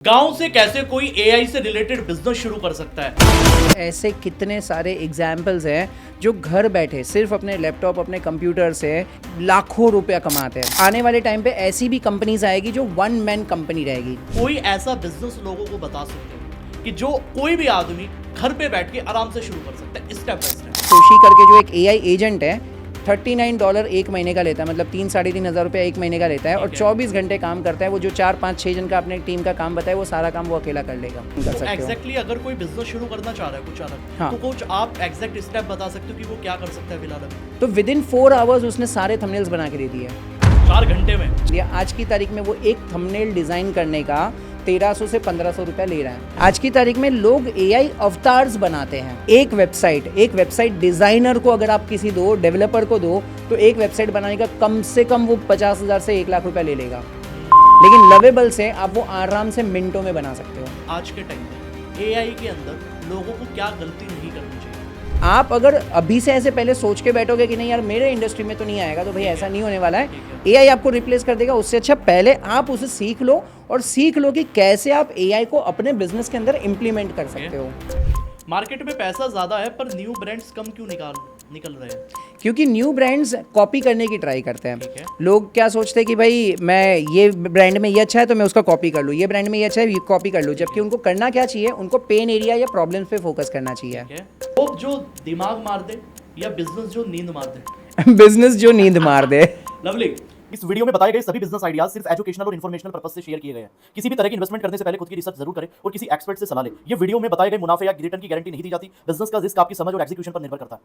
गांव से कैसे कोई एआई से रिलेटेड बिजनेस शुरू कर सकता है? ऐसे कितने सारे एग्जाम्पल्स हैं जो घर बैठे सिर्फ अपने लैपटॉप अपने कंप्यूटर से लाखों रुपया कमाते हैं। आने वाले टाइम पे ऐसी भी कंपनीज आएगी जो वन मैन कंपनी रहेगी। कोई ऐसा बिजनेस लोगों को बता सकते हो कि जो कोई भी आदमी घर पे बैठ के आराम से शुरू कर सकता है स्टेप बाय स्टेप? सोशी करके जो एक एआई एजेंट है $39 एक महीने का लेता है, मतलब 3-3.5 हज़ार रुपया एक महीने का लेता है और 24 घंटे काम करता है। वो जो 4-5-6 जन का अपने टीम का काम बताए वो सारा काम वो अकेला कर लेगा। एग्जैक्टली अगर कोई बिजनेस शुरू करना चाह रहा है कुछ अलग, हाँ। तो कुछ आप एग्जैक्ट स्टेप बता सकते हो कि वो क्या कर सकता है फिलहाल अभी? तो विदिन 4 आवर्स उसने सारे थंबनेल्स बना के दे दिए 4 घंटे में। आज की तारीख में वो एक थंबनेल डिजाइन करने का 1300 से 1500 रुपया ले रहा है। आज की तारीख में लोग एआई अवतार्स बनाते हैं। एक वेबसाइट डिजाइनर को अगर आप किसी दो डेवलपर को दो तो एक वेबसाइट बनाने का कम से कम वो 50,000 से 1 लाख रुपया ले लेगा, लेकिन लवेबल से आप वो आराम से मिनटों में बना सकते हो। आज के टाइम में एआई के अंदर लोगों को क्या गलती नहीं करनी चाहिए? आप अगर अभी से ऐसे पहले सोच के बैठोगे कि नहीं यार मेरे इंडस्ट्री में तो नहीं आएगा, तो भाई ऐसा नहीं होने वाला है। एआई आपको रिप्लेस कर देगा। उससे अच्छा पहले आप उसे सीख लो और सीख लो कि कैसे आप एआई को अपने बिजनेस के अंदर इम्प्लीमेंट कर सकते हो। मार्केट में पैसा ज्यादा है पर न्यू ब्रांड्स कम क्यों निकल रहे हैं? क्योंकि न्यू ब्रांड्स कॉपी करने की ट्राई करते ठीक है। हैं। लोग क्या सोचते हैं कि भाई मैं ये ब्रांड में ये अच्छा है तो मैं उसका कॉपी कर लूँ, ये ब्रांड में ये अच्छा है ये कॉपी कर लूँ, जबकि उनको करना क्या चाहिए, उनको पेन एरिया या प्रॉब्लम्स पे फोकस करना चाहिए। वो जो दिमाग मार दे या बिजनेस जो नींद मार दे? बिजनेस जो नींद मार दे। लवली, इस वीडियो में बताए गए सभी बिजनेस आइडियाज सिर्फ एजुकेशनल और इन्फॉर्मेशनल पर्पस से शेयर किए गए हैं। किसी भी तरह की इन्वेस्टमेंट करने से पहले खुद की रिसर्च जरूर करें और किसी एक्सपर्ट से सलाह लें। ये वीडियो में बताए गए मुनाफे या रिटर्न की गारंटी नहीं दी जाती। बिजनेस का रिस्क आपकी समझ और एग्जीक्यूशन पर निर्भर करता है।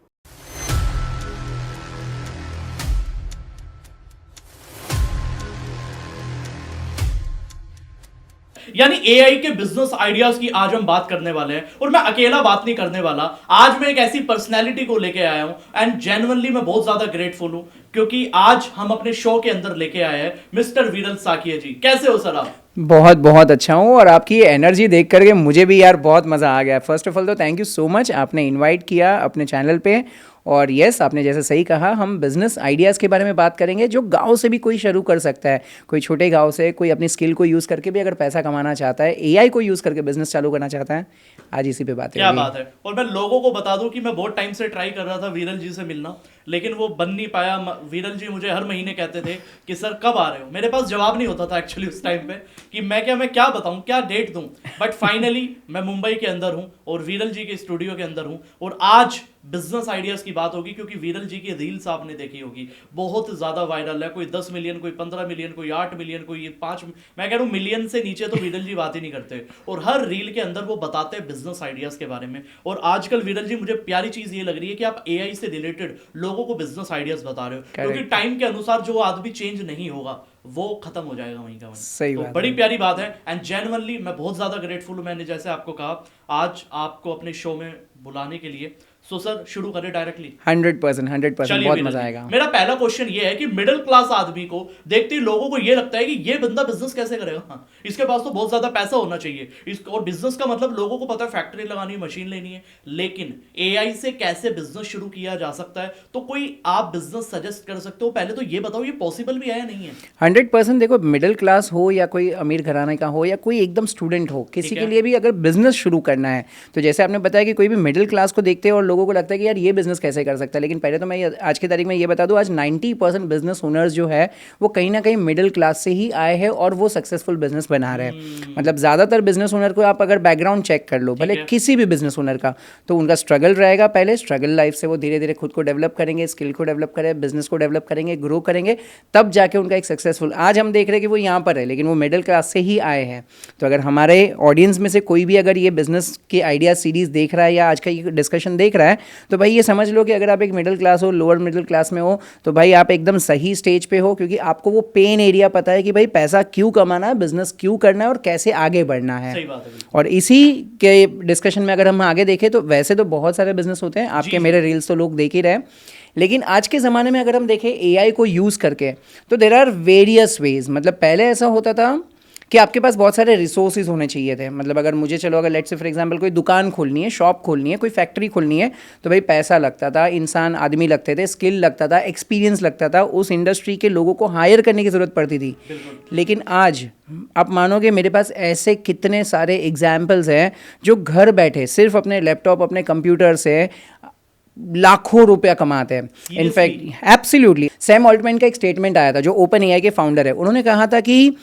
यानी एआई के बिजनेस आइडियाज की आज हम बात करने वाले हैं और मैं अकेला बात नहीं करने वाला। आज मैं एक ऐसी पर्सनैलिटी को लेके आया हूं एंड जेन्युइनली मैं बहुत ज्यादा ग्रेटफुल हूं क्योंकि आज हम अपने शो के अंदर लेके आए हैं मिस्टर वीरल साकिया जी। कैसे हो सर आप? बहुत बहुत अच्छा हूँ और आपकी एनर्जी देख करके मुझे भी यार बहुत मज़ा आ गया। फर्स्ट ऑफ ऑल तो थैंक यू सो मच, आपने इनवाइट किया अपने चैनल पे। और यस, आपने जैसे सही कहा, हम बिज़नेस आइडियाज़ के बारे में बात करेंगे जो गांव से भी कोई शुरू कर सकता है। कोई छोटे गांव से कोई अपनी स्किल को यूज़ करके भी अगर पैसा कमाना चाहता है, एआई को यूज़ करके बिजनेस चालू करना चाहता है, आज इसी पे बात है। क्या बात है। और मैं लोगों को बता दूं कि मैं बहुत टाइम से ट्राई कर रहा था वीरल जी से मिलना, लेकिन वो बन नहीं पाया। वीरल जी मुझे हर महीने कहते थे कि सर कब आ रहे हो। मेरे पास जवाब नहीं होता था एक्चुअली उस टाइम पे कि मैं क्या बताऊं, क्या डेट दूं। बट फाइनली मैं मुंबई के अंदर हूं और वीरल जी के स्टूडियो के अंदर हूं और आज बिजनेस आइडियाज की बात होगी क्योंकि वीरल जी की रील्स आपने देखी होगी, बहुत ज्यादा वायरल है। कोई 10 मिलियन, कोई 15 मिलियन, कोई 8 मिलियन, कोई 5, मैं कह रहा हूं मिलियन से नीचे तो वीरल जी बात ही नहीं करते। और हर रील के अंदर वो बताते हैं बिजनेस आइडियाज के बारे में। और आजकल वीरल जी मुझे प्यारी चीज ये लग रही है कि आप एआई से रिलेटेड लोगों को बिजनेस आइडियाज बता रहे हो, क्योंकि टाइम के अनुसार जो आदमी चेंज नहीं होगा वो खत्म हो जाएगा वहीं का वहीं। सही बात, बड़ी प्यारी बात है एंड जेन्युइनली मैं बहुत ज्यादा ग्रेटफुल हूं। मैंने जैसे आपको कहा आज आपको अपने शो में बुलाने के लिए। सो सर शुरू करें डायरेक्टली। 100% बहुत मजा आएगा। मेरा पहला क्वेश्चन ये है कि मिडिल क्लास आदमी को देखते ही लोगों को ये लगता है कि ये बंदा बिजनेस कैसे करेगा। हाँ, इसके पास तो बहुत ज्यादा पैसा होना चाहिए। और बिजनेस का मतलब लोगों को पता है फैक्ट्री लगानी है, मशीन लेनी है, लेकिन एआई से कैसे बिजनेस शुरू किया जा सकता है? तो कोई आप बिजनेस सजेस्ट कर सकते हो? पहले तो ये बताओ ये पॉसिबल भी है या नहीं है? 100% देखो, मिडिल क्लास हो या कोई अमीर घराने का हो या कोई एकदम स्टूडेंट हो, किसी के लिए भी अगर बिजनेस शुरू करना है तो जैसे आपने बताया कि कोई भी मिडिल क्लास को देखते हैं और लोगों को लगता है कि यार ये बिजनेस कैसे कर सकता है। लेकिन पहले तो मैं आज की तारीख में ये बता दूं, आज 90% बिजनेस ओनर्स जो है वो कहीं ना कहीं मिडिल क्लास से ही आए हैं और वो सक्सेसफुल बिजनेस बना रहे हैं। मतलब ज़्यादातर बिजनेस ओनर को आप अगर बैकग्राउंड चेक कर लो, भले किसी भी बिजनेस ओनर का, तो उनका स्ट्रगल रहेगा। पहले स्ट्रगल लाइफ से वो धीरे धीरे खुद को डेवलप करेंगे, स्किल को डेवलप करेंगे, बिजनेस को डेवलप करेंगे, ग्रो करेंगे, तब जाके उनका एक सक्सेसफुल। आज हम देख रहे हैं कि वो यहाँ पर है लेकिन वो मिडिल क्लास से ही आए हैं। तो अगर हमारे ऑडियंस में से कोई भी अगर ये बिजनेस की आइडिया सीरीज देख रहा है या आज का ये डिस्कशन देख रहा है, तो भाई ये समझ लो कि अगर आप एक मिडिल क्लास हो, लोअर मिडिल क्लास में हो, तो भाई आप एकदम सही स्टेज पे हो, क्योंकि आपको वो पेन एरिया पता है कि भाई पैसा क्यों कमाना है, बिजनेस क्यों करना है और कैसे आगे बढ़ना है। सही बात है। और इसी के डिस्कशन में अगर हम आगे देखें तो वैसे तो बहुत सारे बिजनेस होते हैं, आपके मेरे रील्स तो लोग देख ही रहे, लेकिन आज के ज़माने में अगर हम देखें एआई को यूज़ करके, तो देयर आर वेरियस वेज। मतलब पहले ऐसा होता था कि आपके पास बहुत सारे रिसोर्सेज होने चाहिए थे। मतलब अगर मुझे चलो अगर लेट्स से फॉर एग्जांपल कोई दुकान खोलनी है, शॉप खोलनी है, कोई फैक्ट्री खोलनी है, तो भाई पैसा लगता था, इंसान आदमी लगते थे, स्किल लगता था, एक्सपीरियंस लगता था, उस इंडस्ट्री के लोगों को हायर करने की ज़रूरत पड़ती थी। लेकिन आज आप मानोगे मेरे पास ऐसे कितने सारे एग्जाम्पल्स हैं जो घर बैठे सिर्फ अपने लैपटॉप, अपने कंप्यूटर से लाखों रुपया कमाते हैं। इनफैक्ट एब्सोल्युटली सैम ऑल्टमैन का एक स्टेटमेंट आया था जो ओपन एआई के फाउंडर है। उन्होंने कहा था कि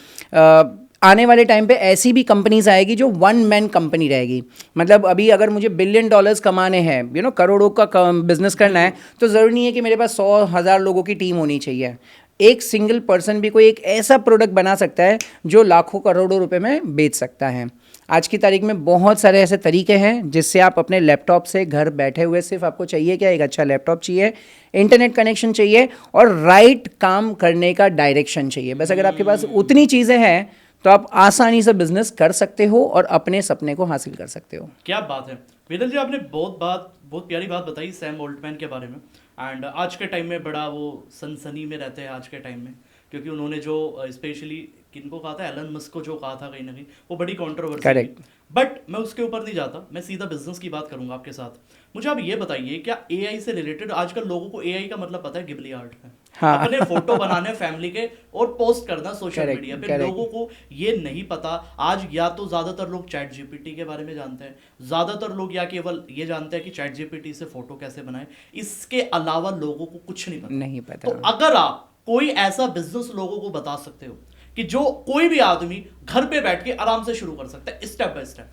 आने वाले टाइम पे ऐसी भी कंपनीज आएगी जो वन मैन कंपनी रहेगी। मतलब अभी अगर मुझे $1 बिलियन कमाने हैं, करोड़ों का बिजनेस करना है, तो ज़रूरी नहीं है कि मेरे पास 100,000 लोगों की टीम होनी चाहिए। एक सिंगल पर्सन भी कोई एक ऐसा प्रोडक्ट बना सकता है जो लाखों करोड़ों रुपए में बेच सकता है। आज की तारीख में बहुत सारे ऐसे तरीके हैं जिससे आप अपने लैपटॉप से घर बैठे हुए, सिर्फ आपको चाहिए क्या, एक अच्छा लैपटॉप चाहिए, इंटरनेट कनेक्शन चाहिए और राइट काम करने का डायरेक्शन चाहिए। बस अगर आपके पास उतनी चीज़ें हैं तो आप आसानी से बिजनेस कर सकते हो और अपने सपने को हासिल कर सकते हो। क्या बात है वेदल जी, आपने बहुत प्यारी बात बताई सैम ऑल्टमैन के बारे में। एंड आज के टाइम में बड़ा वो सनसनी में रहते हैं आज के टाइम में, क्योंकि उन्होंने जो स्पेशली किनको कहा था, एलन मस्क को जो कहा था, कहीं ना कहीं वो बड़ी कंट्रोवर्सी। करेक्ट। बट मैं उसके ऊपर नहीं जाता, मैं सीधा बिजनेस की बात करूंगा आपके साथ। मुझे आप ये बताइए, क्या एआई से रिलेटेड आजकल लोगों को एआई का मतलब पता है? गिबली आर्ट है। हाँ। अपने फोटो बनाने फैमिली के और पोस्ट करना सोशल मीडिया पे। लोगों को ये नहीं पता आज, या तो ज्यादातर लोग चैट जीपीटी के बारे में जानते हैं, ज्यादातर लोग या केवल ये जानते हैं कि चैट जीपीटी से फोटो कैसे बनाए, इसके अलावा लोगों को कुछ नहीं पता। तो अगर आप कोई ऐसा बिजनेस लोगों को बता सकते हो कि जो कोई भी आदमी घर पे बैठ के आराम से शुरू कर सकता है स्टेप बाय स्टेप।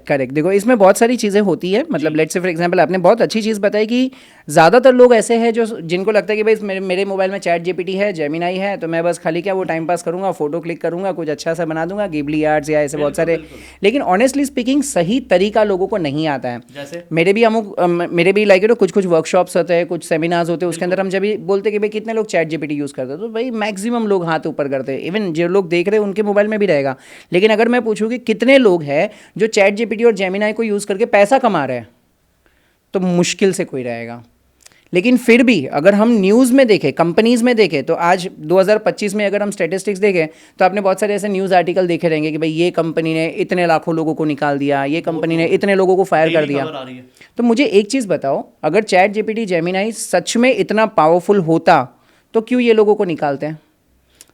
करेक्ट। देखो इसमें बहुत सारी चीज़ें होती है। मतलब लेट्स से फॉर एग्जांपल आपने बहुत अच्छी चीज़ बताई कि ज़्यादातर लोग ऐसे हैं जो जिनको लगता है कि भाई मेरे मोबाइल में चैट जीपीटी है, जेमिनाई है, तो मैं बस खाली क्या वो टाइम पास करूंगा, फोटो क्लिक करूंगा, कुछ अच्छा सा बना दूंगा, गिबली आर्ट्स या ऐसे बहुत सारे। लेकिन ऑनेस्टली स्पीकिंग सही तरीका लोगों को नहीं आता है। जैसे मेरे भी लाइक कुछ वर्कशॉप्स होते हैं, कुछ सेमिनार्स होते हैं, उसके अंदर हम जब भी बोलते कि भाई कितने लोग चैट जीपीटी यूज़ करते हैं, तो भाई मैक्सिमम लोग हाथ ऊपर करते हैं। इवन जो लोग देख रहे हैं उनके मोबाइल में भी रहेगा। लेकिन अगर मैं पूछूं कि कितने लोग हैं जो चैट जीपीटी और जेमिनाई को यूज़ करके पैसा कमा रहे हैं, तो मुश्किल से कोई रहेगा। लेकिन फिर भी अगर हम न्यूज़ में देखें, कंपनीज़ में देखें, तो आज 2025 में अगर हम स्टैटिस्टिक्स देखें तो आपने बहुत सारे ऐसे न्यूज़ आर्टिकल देखे रहेंगे कि भाई ये कंपनी ने इतने लाखों लोगों को निकाल दिया, ये कंपनी ने इतने लोगों को फायर कर दिया। तो मुझे एक चीज़ बताओ, अगर चैट जीपीटी जेमिनाई सच में इतना पावरफुल होता तो क्यों ये लोगों को निकालते हैं?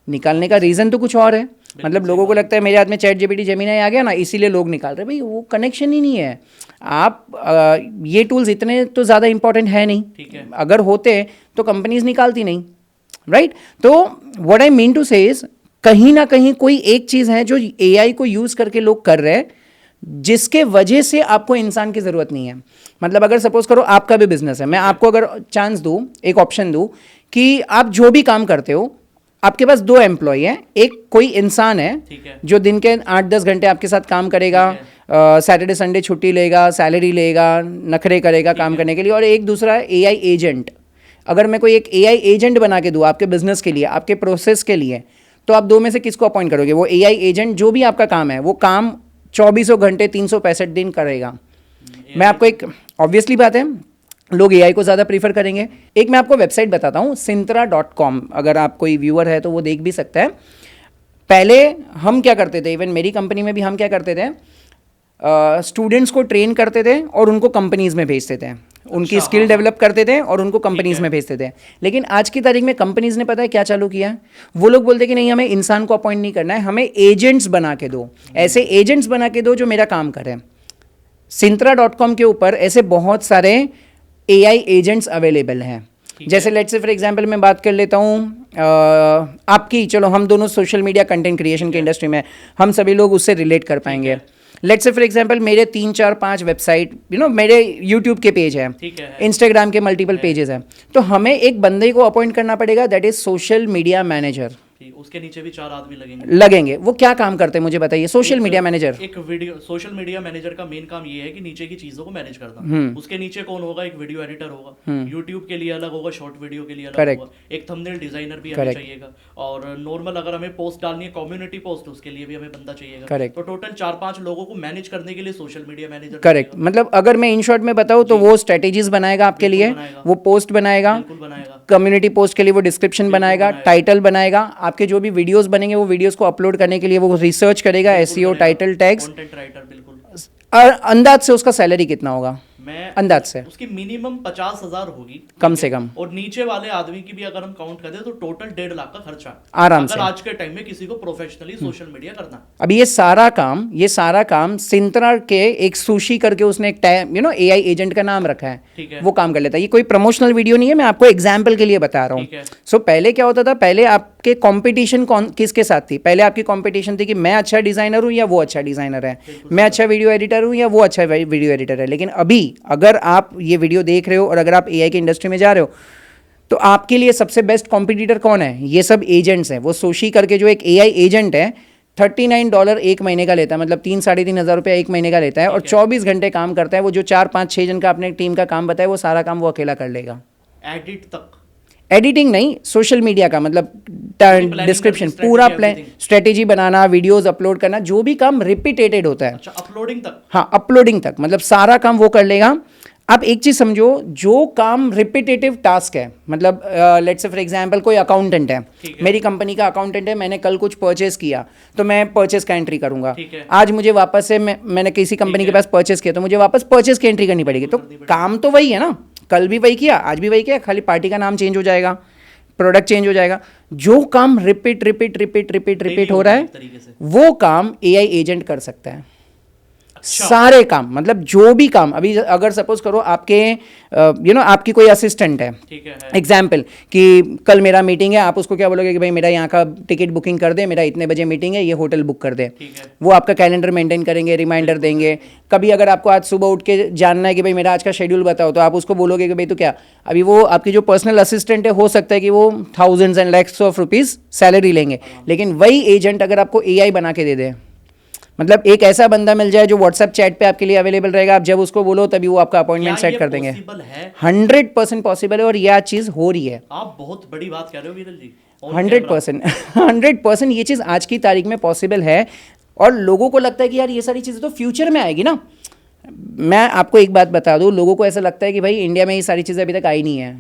निकालने का रीज़न तो कुछ और है। मतलब लोगों को लगता है मेरे हाथ में चैट जीपीटी जेमिनाई आ गया ना, इसीलिए लोग निकाल रहे। भाई वो कनेक्शन ही नहीं है। आप ये टूल्स इतने तो ज़्यादा इंपॉर्टेंट है नहीं। ठीक है। अगर होते तो कंपनीज निकालती नहीं, राइट? तो व्हाट आई मीन टू से इज, कहीं ना कहीं कोई एक चीज़ है जो एआई को यूज़ करके लोग कर रहे हैं, जिसके वजह से आपको इंसान की ज़रूरत नहीं है। मतलब अगर सपोज करो आपका भी बिजनेस है, मैं आपको अगर चांस दूँ, एक ऑप्शन दूँ कि आप जो भी काम करते हो, आपके पास 2 एम्प्लॉय हैं। एक कोई इंसान है जो दिन के 8-10 घंटे आपके साथ काम करेगा, सैटरडे संडे छुट्टी लेगा, सैलरी लेगा, नखरे करेगा काम करने के लिए, और एक दूसरा एआई एजेंट। अगर मैं कोई एक एआई एजेंट बना के दूँ आपके बिजनेस के लिए, आपके प्रोसेस के लिए, तो आप 2 में से किसको अपॉइंट करोगे? वो एआई एजेंट जो भी आपका काम है वो काम 24 घंटे 365 दिन करेगा। मैं आपको एक ऑब्वियसली बात है, लोग एआई को ज़्यादा प्रीफर करेंगे। एक मैं आपको वेबसाइट बताता हूँ, Syntra.com, अगर आप कोई व्यूअर है तो वो देख भी सकता है। पहले हम क्या करते थे, इवन मेरी कंपनी में भी हम क्या करते थे, स्टूडेंट्स को ट्रेन करते थे और उनको कंपनीज़ में भेजते थे, उनकी स्किल डेवलप करते थे और उनको कंपनीज़ में भेजते थे। लेकिन आज की तारीख में कंपनीज़ ने पता है क्या चालू किया है? वो लोग बोलते कि नहीं, हमें इंसान को अपॉइंट नहीं करना है, हमें एजेंट्स बना के दो, ऐसे एजेंट्स बना के दो जो मेरा काम करें। Syntra.com के ऊपर ऐसे बहुत सारे एआई एजेंट्स अवेलेबल हैं। जैसे लेट्स से फॉर एग्जांपल मैं बात कर लेता हूँ आपकी, चलो हम दोनों सोशल मीडिया कंटेंट क्रिएशन के इंडस्ट्री में, हम सभी लोग उससे रिलेट कर पाएंगे। लेट्स से फॉर एग्जांपल मेरे 3, 4, 5 वेबसाइट, मेरे यूट्यूब के पेज है, इंस्टाग्राम के मल्टीपल पेजेस हैं, तो हमें एक बंदे को अपॉइंट करना पड़ेगा, that is social media manager. उसके नीचे भी 4 आदमी लगेंगे। वो क्या काम करते हैं मुझे बताइए? Social media manager. एक वीडियो, सोशल मीडिया मैनेजर का मेन काम ये है कि नीचे की चीजों को मैनेज करना। उसके नीचे कौन होगा? एक वीडियो एडिटर होगा, यूट्यूब के लिए अलग होगा, शॉर्ट वीडियो के लिए अलग होगा, एक थंबनेल डिजाइनर भी हमें चाहिएगा, और नॉर्मल अगर हमें पोस्ट डालनी है, कम्युनिटी पोस्ट, उसके लिए भी हमें बंदा चाहिएगा। तो टोटल 4-5 लोगों को मैनेज करने के लिए सोशल मीडिया मैनेजर। करेक्ट। मतलब अगर मैं इन शॉर्ट में बताऊं तो वो स्ट्रेटेजीज बनाएगा आपके लिए, वो पोस्ट बनाएगा, कम्युनिटी पोस्ट के लिए वो डिस्क्रिप्शन बनाएगा, टाइटल बनाएगा, आपके जो भी वीडियोस बनेंगे वो वीडियोस को अपलोड करने के लिए वो रिसर्च करेगा, SEO, title tags, content writer, बिल्कुल। और अंदाज से उसका सैलरी कितना होगा? मैं अंदाज से उसकी मिनिमम 50,000 होगी कम से कम, और नीचे वाले आदमी की भी अगर हम काउंट करें तो टोटल 1.5 लाख का खर्चा आराम अगर से। आज के टाइम में किसी को प्रोफेशनली सोशल मीडिया करना है। अभी ये सारा काम सिंत्रा के एक सुशी करके उसने एक एआई एजेंट का नाम रखा है, ठीक है। वो काम कर लेता है। ये कोई प्रमोशनल वीडियो नहीं है, मैं आपको एग्जाम्पल के लिए बता रहा ठीक है। हूँ। सो पहले क्या होता था, पहले आपके कंपटीशन किसके साथ थी? पहले आपकी कंपटीशन थी कि मैं अच्छा डिजाइनर हूँ या वो अच्छा डिजाइनर है, मैं अच्छा वीडियो एडिटर हूँ या वो अच्छा वीडियो एडिटर है। लेकिन अभी अगर आप ये वीडियो देख रहे हो और अगर आप एआई की इंडस्ट्री में जा रहे हो तो आपके लिए सबसे बेस्ट कॉम्पिटिटर कौन है? ये सब एजेंट्स हैं। वो सोशी करके जो एक एआई एजेंट है, $39 एक महीने का लेता है, मतलब 3-3.5 हज़ार रुपया एक महीने का लेता है, और 24 घंटे काम करता है। वो जो 4-5-6 जन का अपने टीम का काम बताए वो सारा काम वो अकेला कर लेगा। एडिट तक, एडिटिंग नहीं, सोशल मीडिया का मतलब डिस्क्रिप्शन, पूरा प्लान, स्ट्रेटेजी बनाना, वीडियोस अपलोड करना, जो भी काम रिपीटेटेड होता है। अच्छा, अपलोडिंग तक। हाँ, अपलोडिंग तक, मतलब सारा काम वो कर लेगा। आप एक चीज समझो, जो काम रिपीटेटिव टास्क है, मतलब लेट्स से फॉर एग्जांपल कोई अकाउंटेंट है, मेरी कंपनी का अकाउंटेंट है, मैंने कल कुछ परचेस किया तो मैं परचेस का एंट्री करूंगा। आज मुझे वापस से मैंने किसी कंपनी के पास परचेस किया तो मुझे वापस परचेस की एंट्री करनी पड़ेगी। तो काम तो वही है ना, कल भी वही किया, आज भी वही किया, खाली पार्टी का नाम चेंज हो जाएगा, प्रोडक्ट चेंज हो जाएगा। जो काम रिपीट हो रहा है वो काम एआई एजेंट कर सकता है। सारे काम, मतलब जो भी काम, अभी अगर सपोज करो आपके आपकी कोई असिस्टेंट है, एग्जाम्पल कि कल मेरा मीटिंग है, आप उसको क्या बोलोगे कि भाई मेरा यहाँ का टिकट बुकिंग कर दे, मेरा इतने बजे मीटिंग है, ये होटल बुक कर दे। वो आपका कैलेंडर मेंटेन करेंगे, रिमाइंडर देंगे। कभी अगर आपको आज सुबह उठ के जानना है कि भाई मेरा आज का शेड्यूल बताओ, तो आप उसको बोलोगे कि भाई तो क्या, अभी वो आपकी जो पर्सनल असिस्टेंट है, हो सकता है कि वो thousands and lakhs of rupees salary लेंगे, लेकिन वही एजेंट अगर आपको एआई बना के दे दे, मतलब एक ऐसा बंदा मिल जाए जो व्हाट्सएप चैट पे आपके लिए अवेलेबल रहेगा, आप जब उसको बोलो तभी वो आपका अपॉइंटमेंट सेट कर देंगे। 100% पॉसिबल है, और यह चीज़ हो रही है। आप बहुत बड़ी बात कह रहे हो वीरल जी। 100% ये चीज़ आज की तारीख में पॉसिबल है, और लोगों को लगता है कि यार ये सारी चीज़ें तो फ्यूचर में आएगी ना। मैं आपको एक बात बता दूं, लोगों को ऐसा लगता है कि भाई इंडिया में ये सारी चीज़ें अभी तक आई नहीं है।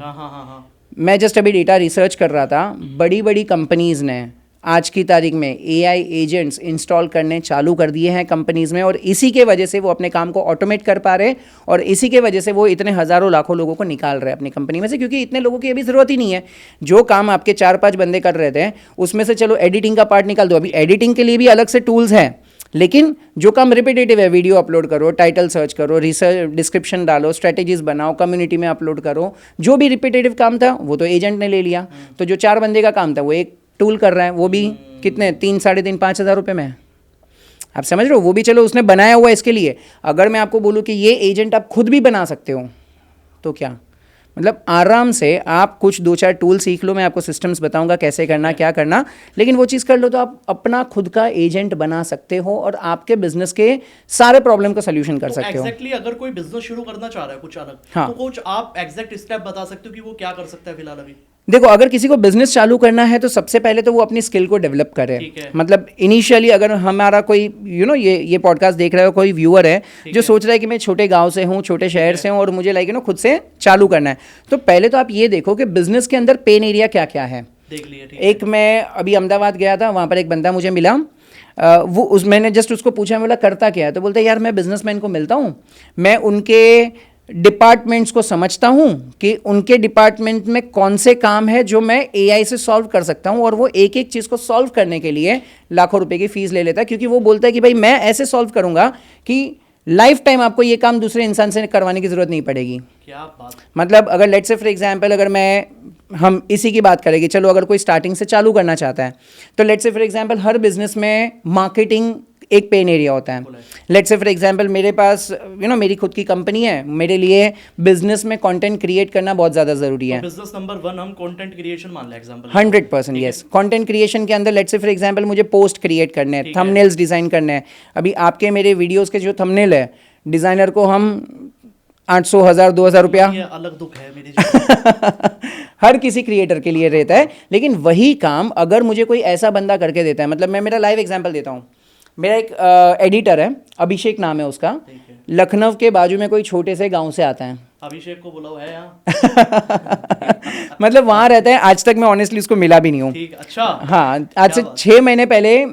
मैं जस्ट अभी डेटा रिसर्च कर रहा था, बड़ी बड़ी कंपनीज़ ने आज की तारीख में एआई एजेंट्स इंस्टॉल करने चालू कर दिए हैं कंपनीज में, और इसी के वजह से वो अपने काम को ऑटोमेट कर पा रहे हैं, और इसी के वजह से वो इतने हज़ारों लाखों लोगों को निकाल रहे हैं अपनी कंपनी में से, क्योंकि इतने लोगों की अभी ज़रूरत ही नहीं है। जो काम आपके 4-5 बंदे कर रहे थे उसमें से चलो एडिटिंग का पार्ट निकाल दो, अभी एडिटिंग के लिए भी अलग से टूल्स हैं, लेकिन जो काम रिपीटेटिव है, वीडियो अपलोड करो, टाइटल सर्च करो, रिसर्च डिस्क्रिप्शन डालो, स्ट्रेटेजीज बनाओ, कम्युनिटी में अपलोड करो, जो भी रिपीटेटिव काम था वो तो एजेंट ने ले लिया। तो जो 4 बंदे का काम था वो एक टूल कर रहा है, वो भी कितने 3-3.5 हज़ार रुपये में। आप समझ रहे हो, वो भी चलो उसने बनाया हुआ है इसके लिए। अगर मैं आपको बोलूँ कि ये एजेंट आप खुद भी बना सकते हो तो क्या, मतलब आराम से आप कुछ 2-4 टूल सीख लो, मैं आपको सिस्टम्स बताऊंगा कैसे करना, क्या करना, लेकिन वो चीज़ कर लो तो आप अपना खुद का एजेंट बना सकते हो और आपके बिजनेस के सारे प्रॉब्लम का सोल्यूशन कर सकते हो। एग्जैक्टली, अगर कोई बिजनेस शुरू करना चाह रहा है कुछ अलग, हाँ, तो कुछ आप एग्जैक्ट स्टेप बता सकते हो कि वो क्या कर सकता है फिलहाल अभी? देखो, अगर किसी को बिजनेस चालू करना है तो सबसे पहले तो वो अपनी स्किल को डेवलप करे। मतलब इनिशियली अगर हमारा कोई ये पॉडकास्ट देख रहा है, कोई व्यूअर है जो सोच रहा है कि मैं छोटे गांव से हूँ, छोटे शहर से हूँ, और मुझे खुद से चालू करना है, तो पहले तो आप ये देखो कि बिजनेस के अंदर पेन एरिया क्या क्या है। देख लिया। एक मैं अभी अहमदाबाद गया था, वहाँ पर एक बंदा मुझे मिला, मैंने जस्ट उसको पूछा, बोला करता क्या है, तो बोलता है यार मैं बिजनेसमैन को मिलता हूँ, मैं उनके डिपार्टमेंट्स को समझता हूँ कि उनके डिपार्टमेंट में कौन से काम है जो मैं एआई से सॉल्व कर सकता हूँ, और वो एक एक चीज़ को सॉल्व करने के लिए लाखों रुपए की फीस ले लेता है, क्योंकि वो बोलता है कि भाई मैं ऐसे सॉल्व करूँगा कि लाइफ टाइम आपको ये काम दूसरे इंसान से करवाने की ज़रूरत नहीं पड़ेगी। क्या बात। मतलब अगर लेट्स से फॉर एग्जांपल अगर हम इसी की बात करेंगे, चलो अगर कोई स्टार्टिंग से चालू करना चाहता है तो let's say for example her business में मार्केटिंग एक पेन एरिया होता है। लेट्स से फॉर एग्जांपल मेरे पास मेरी खुद की कंपनी है, मेरे लिए बिजनेस में कंटेंट क्रिएट करना बहुत ज़्यादा ज़रूरी है। बिजनेस नंबर 1 हम कंटेंट क्रिएशन मान लें एग्जांपल। 100% यस। कंटेंट क्रिएशन के अंदर लेट्स से फॉर एग्जांपल मुझे पोस्ट क्रिएट करने हैं, थंबनेल्स डिज़ाइन करने हैं। अभी आपके मेरे वीडियोज़ के जो थंबनेल है, डिज़ाइनर को हम 800, 1000, 2000 रुपया, अलग दुख है मेरी हर किसी क्रिएटर के लिए रहता है। लेकिन वही काम अगर मुझे कोई ऐसा बंदा करके देता है, मतलब मैं मेरा लाइव एग्जांपल देता हूँ, मेरा एक एडिटर है, अभिषेक नाम है उसका, लखनऊ के बाजू में कोई छोटे से गांव से आता है, अभिषेक को बुलाओ, है यहाँ? मतलब वहाँ रहता है, आज तक मैं ऑनेस्टली उसको मिला भी नहीं हूँ। ठीक, अच्छा। हाँ, आज से 6 महीने पहले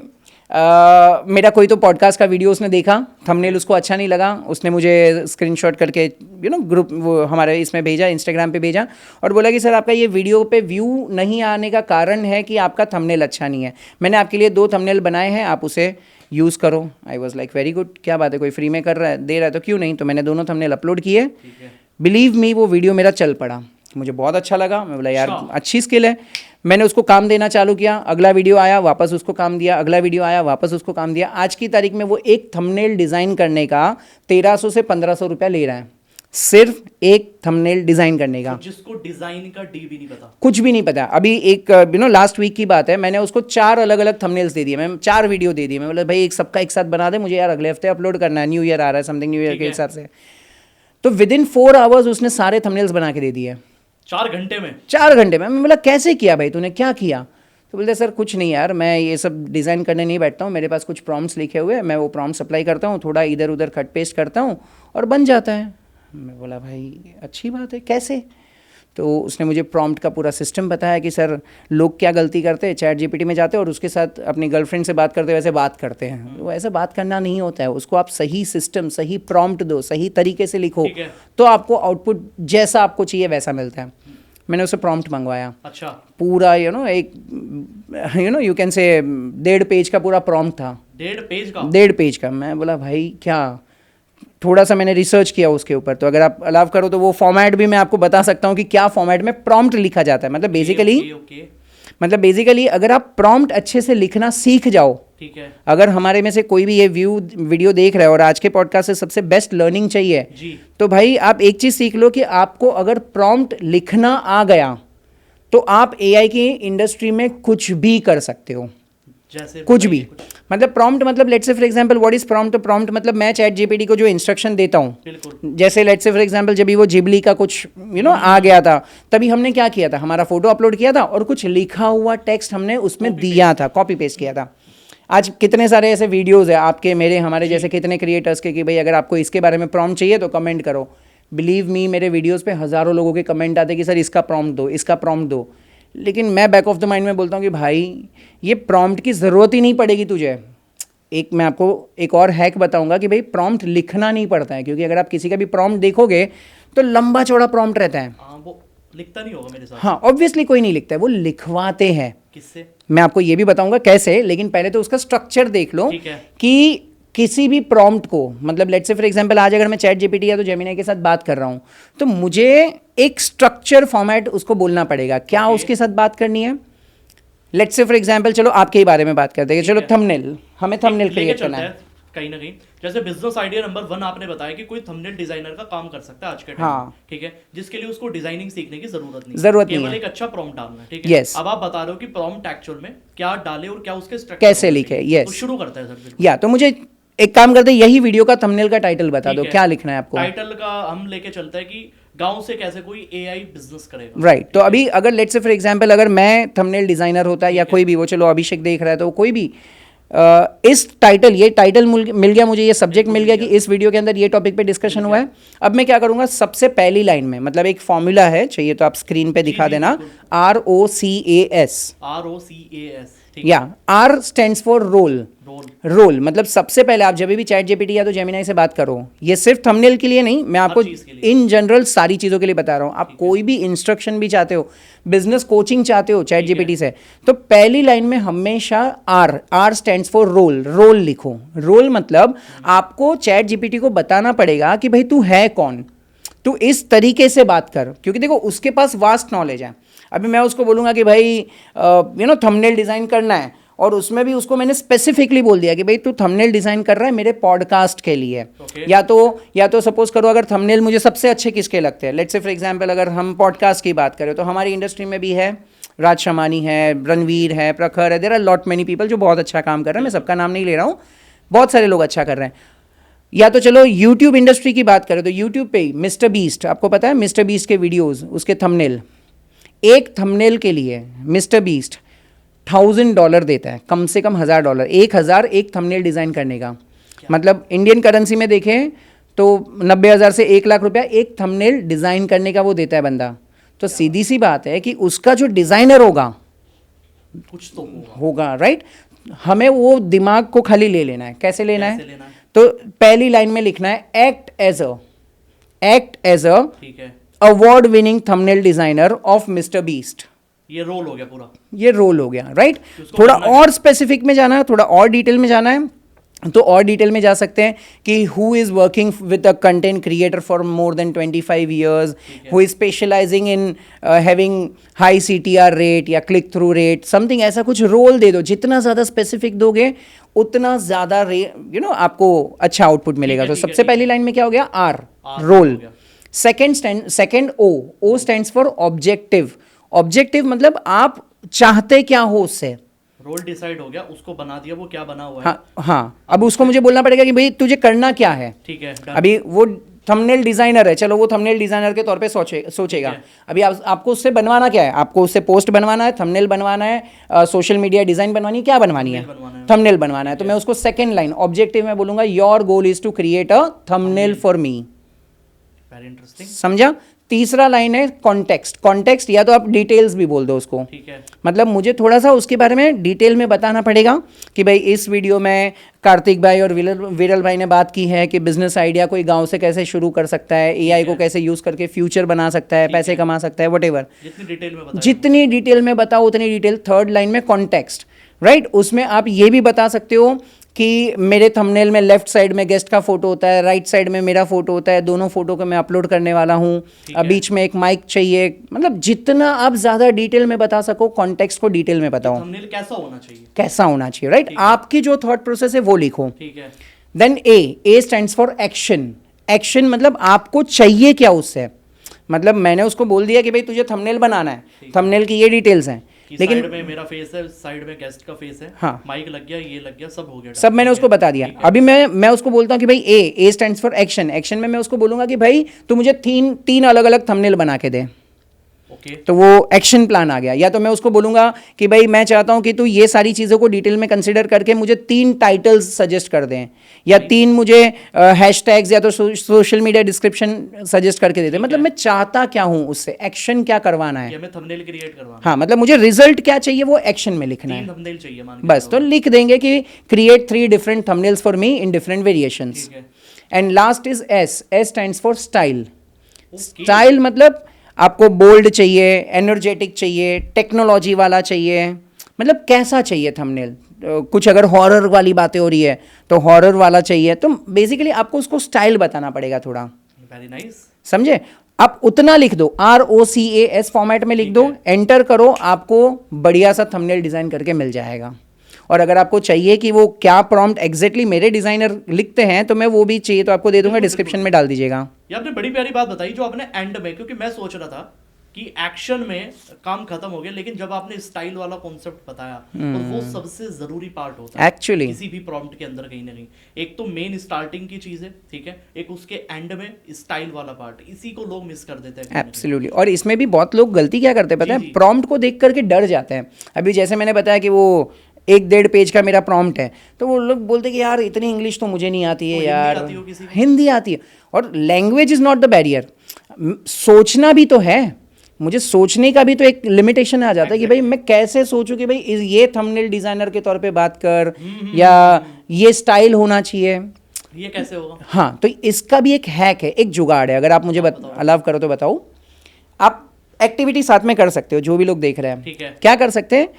मेरा कोई तो पॉडकास्ट का वीडियो उसने देखा, थंबनेल उसको अच्छा नहीं लगा, उसने मुझे स्क्रीनशॉट करके ग्रुप वो हमारे इसमें भेजा, इंस्टाग्राम पे भेजा और बोला कि सर आपका ये वीडियो पे व्यू नहीं आने का कारण है कि आपका थंबनेल अच्छा नहीं है। मैंने आपके लिए 2 थंबनेल बनाए हैं, आप उसे यूज़ करो। I was like very good, क्या बात है, कोई फ्री में कर रहा है, दे रहा है तो क्यों नहीं। तो मैंने दोनों थंबनेल अपलोड किए। बिलीव मी, वो वीडियो मेरा चल पड़ा, मुझे बहुत अच्छा लगा। मैं बोला यार अच्छी स्किल है। मैंने उसको काम देना चालू किया, अगला वीडियो आया वापस उसको काम दिया, अगला वीडियो आया वापस उसको काम दिया। आज की तारीख में वो एक थंबनेल डिज़ाइन करने का 1300 से 1500 रुपया ले रहा है, सिर्फ एक थंबनेल डिज़ाइन करने का। जिसको डिज़ाइन का डी भी नहीं पता, कुछ भी नहीं पता। अभी एक लास्ट वीक की बात है, मैंने उसको 4 अलग अलग थंबनेल्स दे दिए, मैं 4 वीडियो दे दिए। मैं बोला भाई एक सबका एक साथ बना दे, मुझे यार अगले हफ्ते अपलोड करना है, न्यू ईयर आ रहा है, समथिंग न्यू ईयर के हिसाब से। तो विद इन 4 आवर्स उसने सारे थंबनेल्स बना के दे दिए, 4 घंटे में। 4 घंटे में। मैं बोला कैसे किया भाई, तूने क्या किया? तो बोलते सर कुछ नहीं यार, मैं ये सब डिज़ाइन करने नहीं बैठता हूँ, मेरे पास कुछ प्रॉम्प्ट्स लिखे हुए हैं, मैं वो प्रॉम्प्ट्स अप्लाई करता हूँ, थोड़ा इधर उधर कट पेस्ट करता हूँ और बन जाता है। मैं बोला भाई अच्छी बात है, कैसे? तो उसने मुझे प्रॉम्प्ट का पूरा सिस्टम बताया कि सर लोग क्या गलती करते हैं, चैट जीपीटी में जाते हैं और उसके साथ अपनी गर्लफ्रेंड से बात करते वैसे बात करते हैं। वो ऐसे बात करना नहीं होता है, उसको आप सही सिस्टम, सही प्रॉम्प्ट दो, सही तरीके से लिखो, तो आपको आउटपुट जैसा आपको चाहिए वैसा मिलता है। मैंने उसे प्रॉम्प्ट मंगवाया, अच्छा, पूरा यू कैन से 1.5 पेज का पूरा प्रॉम्प्ट था। 1.5 पेज का। मैं बोला भाई क्या, थोड़ा सा मैंने रिसर्च किया उसके ऊपर, तो अगर आप अलाउ करो तो वो फॉर्मेट भी मैं आपको बता सकता हूँ कि क्या फॉर्मेट में प्रॉम्प्ट लिखा जाता है। मतलब बेसिकली अगर आप प्रॉम्प्ट अच्छे से लिखना सीख जाओ, ठीक है। अगर हमारे में से कोई भी ये वीडियो देख रहा है और आज के पॉडकास्ट से सबसे बेस्ट लर्निंग चाहिए जी, तो भाई आप एक चीज़ सीख लो कि आपको अगर प्रॉम्प्ट लिखना आ गया तो आप एआई की इंडस्ट्री में कुछ भी कर सकते हो, जैसे कुछ भी। मतलब प्रॉम्प्ट मतलब let's say for example what is prompt? तो प्रॉम्प्ट मतलब मैं चैट जीपीटी को जो इंस्ट्रक्शन देता हूँ, जैसे लेट्स से फॉर एग्जांपल जब भी वो जिबली का कुछ आ गया था, तभी हमने क्या किया था, हमारा फोटो अपलोड किया था और कुछ लिखा हुआ टेक्स्ट हमने उसमें दिया था, कॉपी पेस्ट किया था। आज कितने सारे ऐसे वीडियोस है आपके, मेरे, हमारे जैसे कितने क्रिएटर्स के कि भाई अगर आपको इसके बारे में प्रॉम्प्ट चाहिए तो कमेंट करो। बिलीव मी, मेरे वीडियोज़ पे हज़ारों लोगों के कमेंट आते कि सर इसका प्रॉम्प्ट दो, इसका प्रॉम्प्ट दो। लेकिन मैं बैक ऑफ द माइंड में बोलता हूँ कि भाई ये प्रॉम्प्ट की ज़रूरत ही नहीं पड़ेगी तुझे। एक मैं आपको एक और हैक बताऊंगा कि भाई प्रॉम्प्ट लिखना नहीं पड़ता है, क्योंकि अगर आप किसी का भी प्रॉम्प्ट देखोगे तो लंबा चौड़ा प्रॉम्प्ट रहता है। वो लिखता नहीं होगा मेरे साथ। हाँ, ऑब्वियसली कोई नहीं लिखता है, वो लिखवाते हैं। किससे? मैं आपको ये भी बताऊंगा कैसे, लेकिन पहले तो उसका स्ट्रक्चर देख लो कि किसी भी प्रॉम्प्ट को, मतलब लेट्स से फॉर एग्जांपल आज अगर मैं चैट जीपीटी या तो जेमिनी के साथ बात कर रहा हूँ तो मुझे एक स्ट्रक्चर फॉर्मेट उसको बोलना पड़ेगा, क्या उसके साथ बात करनी है। लेट्स से फॉर एग्जांपल चलो आपके ही बारे में बात करते हैं, चलो थंबनेल, हमें थंबनेल क्रिएट करना है कहीं ना कहीं। जैसे बिजनेस आइडिया नंबर 1 आपने बताया कि कोई थंबनेल डिजाइनर का काम कर सकता है आज के टाइम में, ठीक है, जिसके लिए उसको डिजाइनिंग सीखने की जरूरत नहीं, केवल एक अच्छा प्रॉम्प्ट डालना है, ठीक है। अब आप बता रहे हो कि प्रॉम्प्ट एक्चुअल में क्या डाले और क्या उसके स्ट्रक्चर कैसे लिखे। यस, तो शुरू करते हैं सर। या तो मुझे एक काम करते हैं, यही वीडियो का थंबनेल का टाइटल बता दो, क्या लिखना है आपको। टाइटल का हम लेके चलते हैं कि गांव से कैसे कोई एआई बिजनेस करेगा, राइट। तो अभी अगर लेट्स से फॉर एग्जांपल अगर मैं थंबनेल डिजाइनर होता है या कोई भी, वो चलो अभिषेक देख रहा है तो कोई भी इस टाइटल, ये टाइटल मिल गया मुझे, ये सब्जेक्ट मिल गया कि इस वीडियो के अंदर ये टॉपिक पे डिस्कशन हुआ है। अब मैं क्या करूंगा, सबसे पहली लाइन में, मतलब एक फॉर्मूला है, चाहिए तो आप स्क्रीन पे दिखा देना, ROCAS, या R स्टैंड्स फॉर रोल। मतलब सबसे पहले आप जब भी चैट जीपीटी या तो जेमिनी से बात करो, ये सिर्फ थंबनेल के लिए नहीं, मैं आपको इन जनरल सारी चीज़ों के लिए बता रहा हूँ। आप कोई भी इंस्ट्रक्शन भी चाहते हो, बिजनेस कोचिंग चाहते हो चैट जीपीटी से, तो पहली लाइन में हमेशा R स्टैंड्स फॉर रोल लिखो। रोल मतलब आपको चैट जीपीटी को बताना पड़ेगा कि भाई तू है कौन, तू इस तरीके से बात कर, क्योंकि देखो उसके पास वास्ट नॉलेज है। अभी मैं उसको बोलूँगा कि भाई थंबनेल डिज़ाइन करना है, और उसमें भी उसको मैंने स्पेसिफिकली बोल दिया कि भाई तू थंबनेल डिज़ाइन कर रहा है मेरे पॉडकास्ट के लिए, या तो सपोज करो अगर थंबनेल मुझे सबसे अच्छे किसके लगते हैं, लेट्स से फॉर एग्जांपल अगर हम पॉडकास्ट की बात करें तो हमारी इंडस्ट्री में भी है, राज शमानी है, रणवीर है, प्रखर है, there are lot many people जो बहुत अच्छा काम कर रहे हैं, मैं सबका नाम नहीं ले रहा हूँ, बहुत सारे लोग अच्छा कर रहे हैं। या तो चलो यूट्यूब इंडस्ट्री की बात करें तो यूट्यूब पे ही मिस्टर बीस्ट, आपको पता है मिस्टर बीस्ट के वीडियोज़, उसके थंबनेल, एक थंबनेल के लिए मिस्टर बीस्ट $1000 देता है, कम से कम $1000, 1000 एक थंबनेल डिज़ाइन करने का। मतलब इंडियन करेंसी में देखें तो 90,000 से 1 लाख रुपया एक थंबनेल डिज़ाइन करने का वो देता है बंदा। तो सीधी सी बात है कि उसका जो डिज़ाइनर होगा कुछ तो होगा राइट। हमें वो दिमाग को खाली ले लेना है। कैसे लेना कैसे है? लेना है? तो पहली लाइन में लिखना है एक्ट एज अ ठीक है, award winning thumbnail designer of mister beast. ये रोल हो गया पूरा। ये रोल हो गया राइट। उसको थोड़ा करना और स्पेसिफिक में जाना है, थोड़ा और डिटेल में जाना है, तो और डिटेल में जा सकते हैं कि who is working with a content creator for more than 25 years, who is specialising in having high CTR rate या क्लिक थ्रू रेट, समथिंग ऐसा कुछ रोल दे दो। जितना ज़्यादा स्पेसिफिक दोगे उतना ज़्यादा आपको अच्छा आउटपुट मिलेगा। तो सबसे पहली लाइन में क्या हो गया? R role. Second O stands for objective. Objective मतलब आप चाहते क्या हो उससे। रोल डिसाइड हो गया, उसको बना दिया, वो क्या बना हुआ है। हाँ, अब उसको मुझे बोलना पड़ेगा कि भाई तुझे करना क्या है। ठीक है, done। अभी वो थंबनेल डिजाइनर है, चलो वो थंबनेल डिजाइनर के तौर पे सोचेगा। अभी आपको उससे बनवाना क्या है? आपको उससे पोस्ट बनवाना है, थंबनेल बनवाना है, सोशल मीडिया डिजाइन बनवानी है, क्या बनवानी है? थंबनेल बनवाना है। तो मैं उसको सेकंड लाइन ऑब्जेक्टिव में बोलूंगा your goal is to create a thumbnail for me. Very interesting. समझा? तीसरा लाइन है कॉन्टेक्स्ट या तो आप डिटेल्स भी बोल दो उसको। ठीक है, मतलब मुझे थोड़ा सा उसके बारे में डिटेल में बताना पड़ेगा कि भाई इस वीडियो में कार्तिक भाई और विरल भाई ने बात की है कि बिजनेस आइडिया कोई गांव से कैसे शुरू कर सकता है, AI को कैसे यूज करके फ्यूचर बना सकता है, पैसे कमा सकता है, वटेवर। जितनी डिटेल में बताओ उतनी डिटेल। थर्ड लाइन में कॉन्टेक्स्ट राइट। उसमें आप ये भी बता सकते हो कि मेरे थंबनेल में लेफ्ट साइड में गेस्ट का फोटो होता है, राइट साइड में मेरा फोटो होता है, दोनों फोटो को मैं अपलोड करने वाला हूँ, बीच में एक माइक चाहिए। मतलब जितना आप ज्यादा डिटेल में बता सको, कॉन्टेक्स्ट को डिटेल में बताओ। थंबनेल कैसा होना चाहिए, कैसा होना चाहिए राइट। आपकी जो थॉट प्रोसेस है वो लिखो। ठीक है। Then A stands for action. Action मतलब आपको चाहिए क्या उससे। मतलब मैंने उसको बोल दिया कि भाई तुझे थंबनेल बनाना है, थंबनेल की ये डिटेल्स हैं, लेकिन साइड में मेरा फेस है, साइड में गेस्ट का फेस है, हाँ, माइक लग गया, ये लग गया, सब हो गया, सब मैंने उसको बता दिया। अभी मैं उसको बोलता हूँ कि भाई ए स्टैंड्स फॉर एक्शन। एक्शन में मैं उसको बोलूंगा कि भाई तू मुझे तीन अलग अलग थंबनेल बना के दे। तो वो एक्शन प्लान आ गया। या तो मैं उसको बोलूंगा कि भाई मैं चाहता हूं कि तू ये सारी चीज़ों को डिटेल में कंसिडर करके मुझे 3 टाइटल्स सजेस्ट कर दें, या 3 मुझे हैशटैग्स या तो सोशल मीडिया डिस्क्रिप्शन सजेस्ट करके दे दे। मतलब मैं चाहता क्या हूं उससे, एक्शन क्या करवाना है, हमें थंबनेल क्रिएट करवाना। हाँ, मतलब मुझे रिजल्ट क्या चाहिए वो एक्शन में लिखना है। 3 थंबनेल चाहिए मान के बस, तो लिख देंगे कि create 3 different thumbnails for me in different variations. And last is S stands for style. Style मतलब आपको बोल्ड चाहिए, एनर्जेटिक चाहिए, टेक्नोलॉजी वाला चाहिए, मतलब कैसा चाहिए थंबनेल। कुछ अगर हॉरर वाली बातें हो रही है तो हॉरर वाला चाहिए। तो बेसिकली आपको उसको स्टाइल बताना पड़ेगा थोड़ा। Very nice. समझे? आप उतना लिख दो, ROCAS फॉर्मेट में लिख दो, एंटर करो, आपको बढ़िया सा थंबनेल डिजाइन करके मिल जाएगा। और अगर आपको चाहिए कि वो क्या प्रॉम्प्ट एग्जैक्टली मेरे डिजाइनर लिखते हैं तो मैं वो भी चाहिए तो आपको दे दूंगा, डिस्क्रिप्शन में डाल दीजिएगा। ये आपने बड़ी प्यारी बात बताई जो आपने एंड में, क्योंकि मैं सोच रहा था कि एक्शन में काम खत्म हो गया, लेकिन जब आपने स्टाइल वाला कॉन्सेप्ट बताया तो वो सबसे जरूरी पार्ट होता है एक्चुअली किसी भी प्रॉम्प्ट के अंदर। कहीं ना कहीं एक तो मेन स्टार्टिंग की चीज है, ठीक है, एक उसके एंड में स्टाइल वाला पार्ट, इसी को लोग मिस कर देते हैं। एब्सोल्युटली। और इसमें भी बहुत लोग गलती क्या करते हैं पता है, प्रॉम्प्ट को देख करके डर जाते हैं। अभी जैसे मैंने बताया कि वो 1-1.5 पेज का मेरा प्रॉम्प्ट है, तो वो लोग बोलते हैं कि यार इतनी इंग्लिश तो मुझे नहीं आती है यार। हिंदी आती है, और language is not the barrier. सोचना भी तो है, मुझे सोचने का भी तो एक लिमिटेशन आ जाता है कि भाई मैं कैसे सोचूं कि भाई ये थंबनेल डिजाइनर के तौर पे बात कर, या ये स्टाइल होना चाहिए, ये कैसे होगा। हाँ, तो इसका भी एक हैक है, एक जुगाड़ है। अगर आप मुझे अलाव करो तो बताओ। आप एक्टिविटी साथ में कर सकते हो, जो भी लोग देख रहे हैं। ठीक है। क्या कर सकते हैं,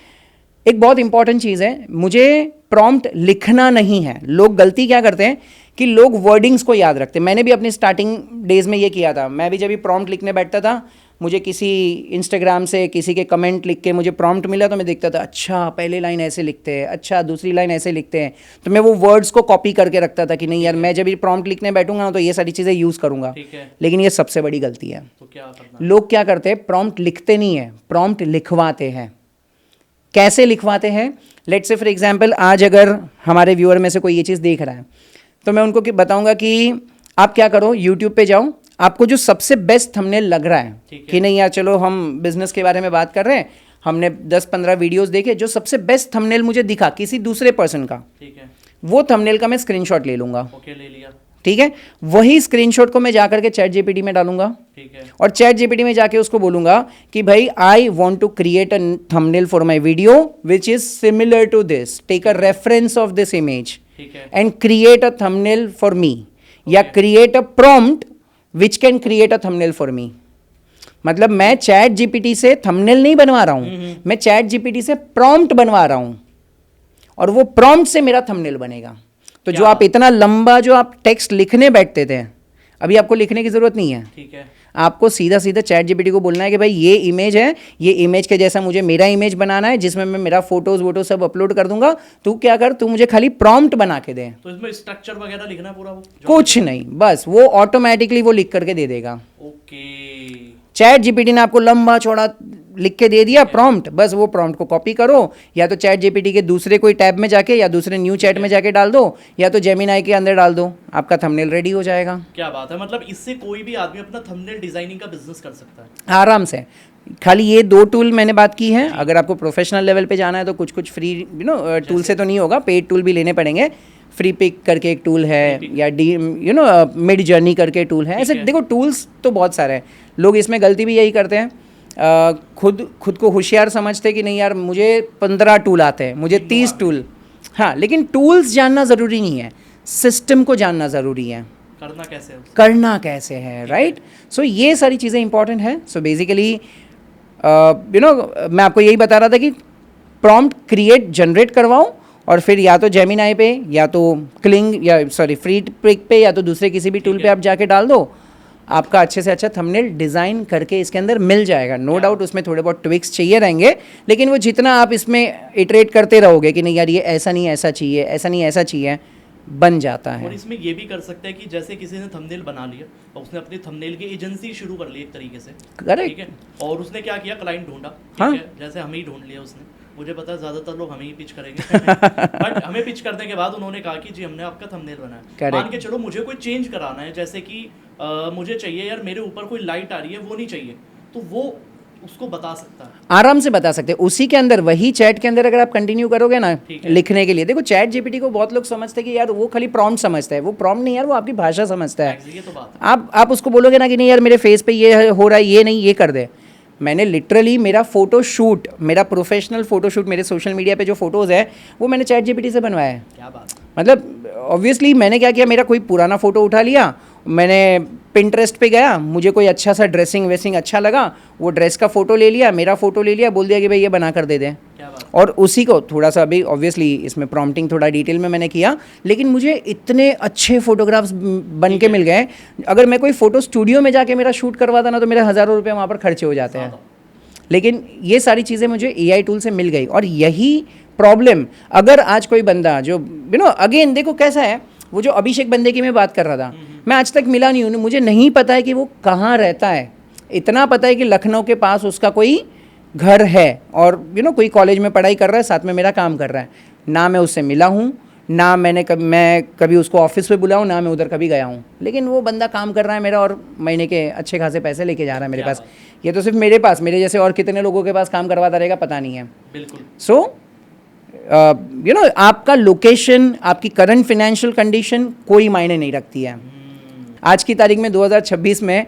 एक बहुत इंपॉर्टेंट चीज़ है, मुझे प्रॉम्प्ट लिखना नहीं है। लोग गलती क्या करते हैं कि लोग वर्डिंग्स को याद रखते हैं। मैंने भी अपने स्टार्टिंग डेज में ये किया था। मैं भी जब भी प्रॉम्प्ट लिखने बैठता था, मुझे किसी इंस्टाग्राम से किसी के कमेंट लिख के मुझे प्रॉम्प्ट मिला तो मैं देखता था, अच्छा पहले लाइन ऐसे लिखते हैं, अच्छा दूसरी लाइन ऐसे लिखते हैं। तो मैं वो वर्ड्स को कॉपी करके रखता था कि नहीं यार, मैं जब भी प्रॉम्प्ट लिखने बैठूंगा तो ये सारी चीज़ें यूज़ करूंगा। लेकिन ये सबसे बड़ी गलती है। तो क्या करना? लोग क्या करते हैं, प्रॉम्प्ट लिखते नहीं है, प्रॉम्प्ट लिखवाते हैं। कैसे लिखवाते हैं? लेट्स से फॉर एग्जांपल, आज अगर हमारे व्यूअर में से कोई ये चीज़ देख रहा है तो मैं उनको बताऊंगा कि आप क्या करो, यूट्यूब पे जाओ, आपको जो सबसे बेस्ट थंबनेल लग रहा है कि नहीं यार चलो हम बिजनेस के बारे में बात कर रहे हैं, हमने 10-15 वीडियोस देखे, जो सबसे बेस्ट थंबनेल मुझे दिखा किसी दूसरे पर्सन का, ठीक है, वो थंबनेल का मैं स्क्रीनशॉट ले लूंगा। ओके, ले लिया। ठीक है, वही स्क्रीनशॉट को मैं जाकर के चैट जीपीटी में डालूंगा, ठीक है, और चैट जीपीटी में जाके उसको बोलूंगा कि भाई I want to create a thumbnail for my video which is similar to this, take a reference of this image ठीक है, and create a thumbnail for me, या create a prompt which can create a thumbnail for me. मतलब मैं chat GPT से thumbnail नहीं बनवा रहा हूं, मैं चैट जीपीटी से प्रॉम्प्ट बनवा रहा हूं, और वो प्रॉम्प्ट से मेरा थंबनेल बनेगा। तो जो आप इतना लंबा जो आप टेक्स्ट लिखने बैठते थे, अभी आपको लिखने की जरूरत नहीं है, ठीक है, आपको सीधा सीधा चैट जीपीटी को बोलना है कि भाई ये इमेज है, ये इमेज के जैसा मुझे मेरा इमेज बनाना है जिसमें मैं मेरा फोटोज वोटोज सब अपलोड कर दूंगा, तू क्या कर, तू मुझे खाली प्रॉम्प्ट बना के दे। तो इसमें स्ट्रक्चर वगैरह लिखना है पूरा वो? कुछ नहीं, बस वो ऑटोमेटिकली वो लिख करके दे देगा। ओके, चैट जीपीटी ने आपको लंबा चौड़ा लिख के दे दिया प्रॉम्प्ट, बस वो प्रॉम्प्ट को कॉपी करो, या तो चैट जीपीटी के दूसरे कोई टैब में जाके या दूसरे न्यू चैट में जाके डाल दो, या तो जेमिनाई के अंदर डाल दो, आपका थंबनेल रेडी हो जाएगा। क्या बात है, मतलब इससे कोई भी आदमी अपना थंबनेल डिजाइनिंग का बिजनेस कर सकता है आराम से। खाली ये 2 टूल मैंने बात की है, अगर आपको प्रोफेशनल लेवल पे जाना है तो कुछ कुछ फ्री टूल से तो नहीं होगा, पेड टूल भी लेने पड़ेंगे। फ्री पिक करके एक टूल है, या मिड जर्नी करके टूल है, ऐसे देखो टूल्स तो बहुत सारे हैं। लोग इसमें गलती भी यही करते हैं, खुद को होशियार समझते कि नहीं यार मुझे 15 टूल आते हैं, मुझे 30 टूल, हाँ, लेकिन टूल्स जानना ज़रूरी नहीं है, सिस्टम को जानना ज़रूरी है, करना कैसे है, राइट। सो ये सारी चीज़ें इंपॉर्टेंट है। सो बेसिकली मैं आपको यही बता रहा था कि प्रॉम्प्ट क्रिएट जनरेट करवाओ, और फिर या तो जेमिनाई पे, या तो क्लिंग, या सॉरी फ्री पिक पे, या तो दूसरे किसी भी टूल पे आप जाके डाल दो, आपका अच्छे से अच्छा थंबनेल डिज़ाइन करके इसके अंदर मिल जाएगा। नो डाउट उसमें थोड़े बहुत ट्विक्स चाहिए रहेंगे, लेकिन वो जितना आप इसमें इटरेट करते रहोगे कि नहीं यार ये ऐसा नहीं ऐसा चाहिए, ऐसा नहीं ऐसा चाहिए, बन जाता है। और इसमें ये भी कर सकते हैं कि जैसे किसी ने थंबनेल बना लिया और उसने अपनी थंबनेल की एजेंसी शुरू कर ली एक तरीके से, करेक्ट, ठीक है, और उसने क्या किया, क्लाइंट ढूंढा, ठीक हाँ, है, जैसे हमें ही ढूंढ लिया उसने, मुझे पता है ज़्यादातर लोग हमें ही पिच करेंगे बट हमें पिच करने के बाद उन्होंने कहा कि जी हमने आपका थंबनेल बनाया, मान के चलो मुझे कोई चेंज कराना है, जैसे कि मुझे चाहिए यार मेरे ऊपर कोई लाइट आ रही है वो नहीं चाहिए, तो वो उसको बता सकता है, आराम से बता सकते हैं उसी के अंदर, वही चैट के अंदर अगर आप कंटिन्यू करोगे ना लिखने के लिए। देखो चैट जीपीटी को बहुत लोग समझते हैं कि यार वो खाली प्रॉम्प्ट समझता है, वो प्रॉम्प्ट नहीं यार, वो आपकी भाषा समझता है। ये तो बात है। आप उसको बोलोगे ना कि नहीं यार मेरे फेस पे ये हो रहा है, ये नहीं, ये कर दे। मैंने लिटरली मेरा फोटो शूट, मेरा प्रोफेशनल फोटो शूट, मेरे सोशल मीडिया पे जो फोटोज़ है वो मैंने चैट जीपीटी से बनवाया है। क्या बात, मतलब ऑब्वियसली मैंने क्या किया, मेरा कोई पुराना फ़ोटो उठा लिया, मैंने पिंटरेस्ट पे गया, मुझे कोई अच्छा सा ड्रेसिंग वेसिंग अच्छा लगा, वो ड्रेस का फ़ोटो ले लिया, मेरा फ़ोटो ले लिया, बोल दिया कि भाई ये बना कर दे दें, और उसी को थोड़ा सा अभी ऑब्वियसली इसमें प्रॉम्प्टिंग थोड़ा डिटेल में मैंने किया, लेकिन मुझे इतने अच्छे फोटोग्राफ्स बन के मिल गए। अगर मैं कोई फ़ोटो स्टूडियो में जाके मेरा शूट करवाता ना तो मेरे हज़ारों रुपये वहाँ पर खर्चे हो जाते हैं, लेकिन ये सारी चीज़ें मुझे AI टूल से मिल गई। और यही प्रॉब्लम अगर आज कोई बंदा जो अगेन देखो कैसा है, वो जो अभिषेक बंदे की मैं बात कर रहा था, मैं आज तक मिला नहीं हूँ, मुझे नहीं पता है कि वो कहाँ रहता है, इतना पता है कि लखनऊ के पास उसका कोई घर है, और कोई कॉलेज में पढ़ाई कर रहा है, साथ में मेरा काम कर रहा है। ना मैं उससे मिला हूँ, ना मैं कभी उसको ऑफिस पे बुलाऊँ, ना मैं उधर कभी गया हूँ, लेकिन वो बंदा काम कर रहा है मेरा, और महीने के अच्छे खासे पैसे लेके जा रहा है मेरे पास। ये तो सिर्फ मेरे पास, मेरे जैसे और कितने लोगों के पास काम करवाता रहेगा पता नहीं है। बिल्कुल। सो आपका लोकेशन, आपकी करंट फाइनेंशियल कंडीशन कोई मायने नहीं रखती है। आज की तारीख में 2026 में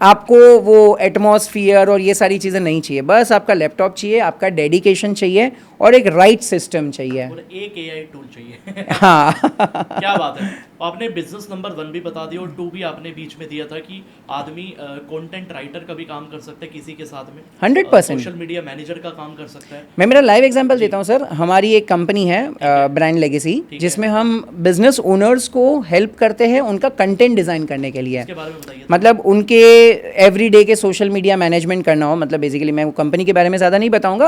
आपको वो एटमॉस्फियर और ये सारी चीज़ें नहीं चाहिए, बस आपका लैपटॉप चाहिए, आपका डेडिकेशन चाहिए, और एक राइट सिस्टम चाहिए, और एक AI टूल चाहिए हाँ क्या बात है। आपने बिजनेस नंबर 1 भी बता दिया, और 2 भी आपने बीच में दिया था कि आदमी कंटेंट राइटर का भी काम कर सकता है किसी के साथ में, 100% सोशल मीडिया मैनेजर का काम कर सकता है। मैं मेरा लाइव एग्जांपल देता हूँ सर। हमारी एक कंपनी है ब्रांड लेगेसी, जिसमें हम बिजनेस ओनर्स को हेल्प करते हैं उनका कंटेंट डिज़ाइन करने के लिए। इसके बारे में बताइए। मतलब उनके एवरीडे के सोशल मीडिया मैनेजमेंट करना हो, मतलब बेसिकली मैं कंपनी के बारे में ज़्यादा नहीं बताऊंगा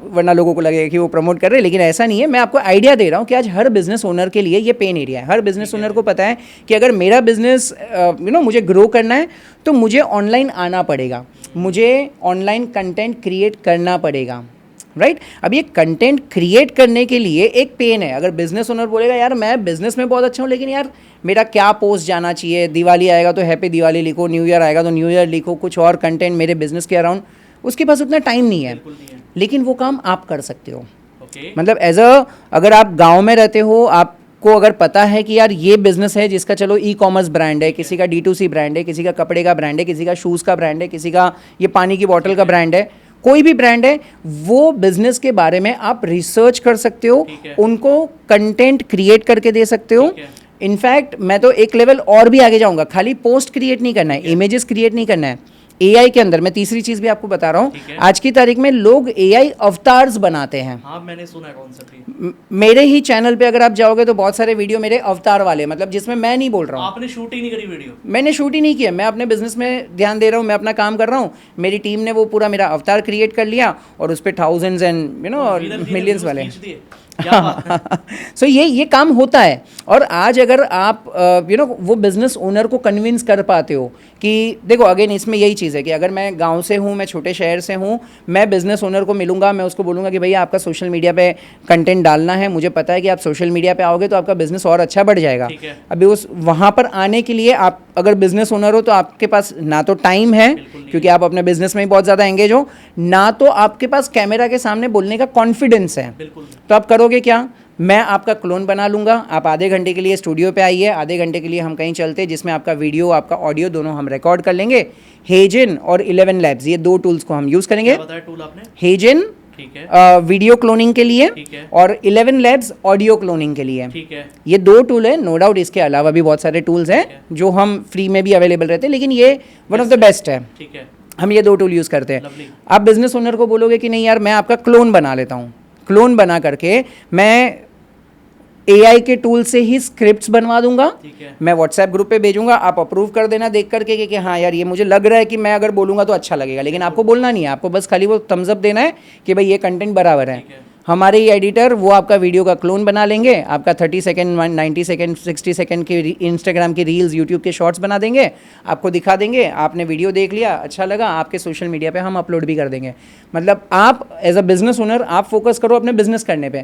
वरना लोगों को लगेगा कि वो प्रमोट कर रहे हैं, लेकिन ऐसा नहीं है। मैं आपको आइडिया दे रहा हूँ कि आज हर बिजनेस ओनर के लिए ये पेन एरिया है। हर बिजनेस ओनर को पता है कि अगर मेरा बिजनेस मुझे ग्रो करना है तो मुझे ऑनलाइन आना पड़ेगा, मुझे ऑनलाइन कंटेंट क्रिएट करना पड़ेगा, राइट। अब ये कंटेंट क्रिएट करने के लिए एक पेन है। अगर बिजनेस ओनर बोलेगा यार मैं बिजनेस में बहुत अच्छा हूँ, लेकिन यार मेरा क्या पोस्ट जाना चाहिए, दिवाली आएगा तो हैप्पी दिवाली लिखो, न्यू ईयर आएगा तो न्यू ईयर लिखो, कुछ और कंटेंट मेरे बिजनेस के अराउंड, उसके पास उतना टाइम नहीं है। लेकिन वो काम आप कर सकते हो। मतलब अगर आप गांव में रहते हो, आपको उनको अगर पता है कि यार ये बिजनेस है जिसका चलो ई कॉमर्स ब्रांड है, किसी का D2C ब्रांड है, किसी का कपड़े का ब्रांड है, किसी का शूज़ का ब्रांड है, किसी का ये पानी की बॉटल का ब्रांड है, कोई भी ब्रांड है, वो बिजनेस के बारे में आप रिसर्च कर सकते हो, उनको कंटेंट क्रिएट करके दे सकते हो। इनफैक्ट मैं तो एक लेवल और भी आगे जाऊंगा, खाली पोस्ट क्रिएट नहीं करना है, इमेजेस क्रिएट नहीं करना है। AI के अंदर मैं तीसरी चीज भी आपको बता रहा हूँ, आज की तारीख में लोग AI अवतार्स बनाते हैं। हाँ, मैंने सुना है कॉन्सेप्ट। मेरे ही चैनल पे अगर आप जाओगे तो बहुत सारे वीडियो मेरे अवतार वाले, मतलब जिसमें मैं नहीं बोल रहा हूँ। आपने शूट ही नहीं करी वीडियो? मैंने शूट ही नहीं किया, मैं अपने बिजनेस में ध्यान दे रहा हूँ, मैं अपना काम कर रहा हूँ। मेरी टीम ने वो पूरा मेरा अवतार क्रिएट कर लिया और उस पर थाउजेंड्स एंड मिलियंस वाले सो ये काम होता है। और आज अगर आप वो बिजनेस ओनर को कन्विंस कर पाते हो कि देखो, अगेन इसमें यही चीज़ है कि अगर मैं गांव से हूँ, मैं छोटे शहर से हूँ, मैं बिजनेस ओनर को मिलूंगा, मैं उसको बोलूँगा कि भैया आपका सोशल मीडिया पे कंटेंट डालना है, मुझे पता है कि आप सोशल मीडिया पे आओगे तो आपका बिजनेस और अच्छा बढ़ जाएगा। अभी उस वहाँ पर आने के लिए आप अगर बिजनेस ओनर हो तो आपके पास ना तो टाइम है क्योंकि आप अपने बिजनेस में ही बहुत ज़्यादा एंगेज हो, ना तो आपके पास कैमरा के सामने बोलने का कॉन्फिडेंस है। तो आप करोगे क्या? मैं आपका क्लोन बना लूँगा, आप आधे घंटे के लिए स्टूडियो पे आइए, आधे घंटे के लिए हम कहीं चलते हैं जिसमें आपका वीडियो आपका ऑडियो दोनों हम रिकॉर्ड कर लेंगे। हेजिन और 11 लैब्स, ये 2 टूल्स को हम यूज़ करेंगे। टूल आपने? हेजिन वीडियो क्लोनिंग के लिए और 11 लैब्स ऑडियो क्लोनिंग के लिए। ये 2 टूल है, नो डाउट इसके अलावा भी बहुत सारे टूल्स हैं जो हम फ्री में भी अवेलेबल रहते हैं, लेकिन ये वन ऑफ द बेस्ट है। हम ये 2 टूल यूज़ करते हैं। आप बिजनेस ओनर को बोलोगे कि नहीं यार मैं आपका क्लोन बना लेता हूँ, क्लोन बना करके मैं AI के टूल से ही स्क्रिप्ट्स बनवा दूंगा, मैं व्हाट्सएप ग्रुप पे भेजूंगा, आप अप्रूव कर देना देख करके कि हाँ यार ये मुझे लग रहा है कि मैं अगर बोलूंगा तो अच्छा लगेगा, लेकिन आपको बोलना नहीं है, आपको बस खाली वो थम्स अप देना है कि भाई ये कंटेंट बराबर है। हमारे ही एडिटर वो आपका वीडियो का क्लोन बना लेंगे, आपका 30 सेकंड 90 सेकंड 60 सेकंड की इंस्टाग्राम की रील्स, यूट्यूब के शॉर्ट्स बना देंगे, आपको दिखा देंगे, आपने वीडियो देख लिया, अच्छा लगा, आपके सोशल मीडिया पे हम अपलोड भी कर देंगे। मतलब आप एज अ बिजनेस ओनर आप फोकस करो अपने बिजनेस करने पे,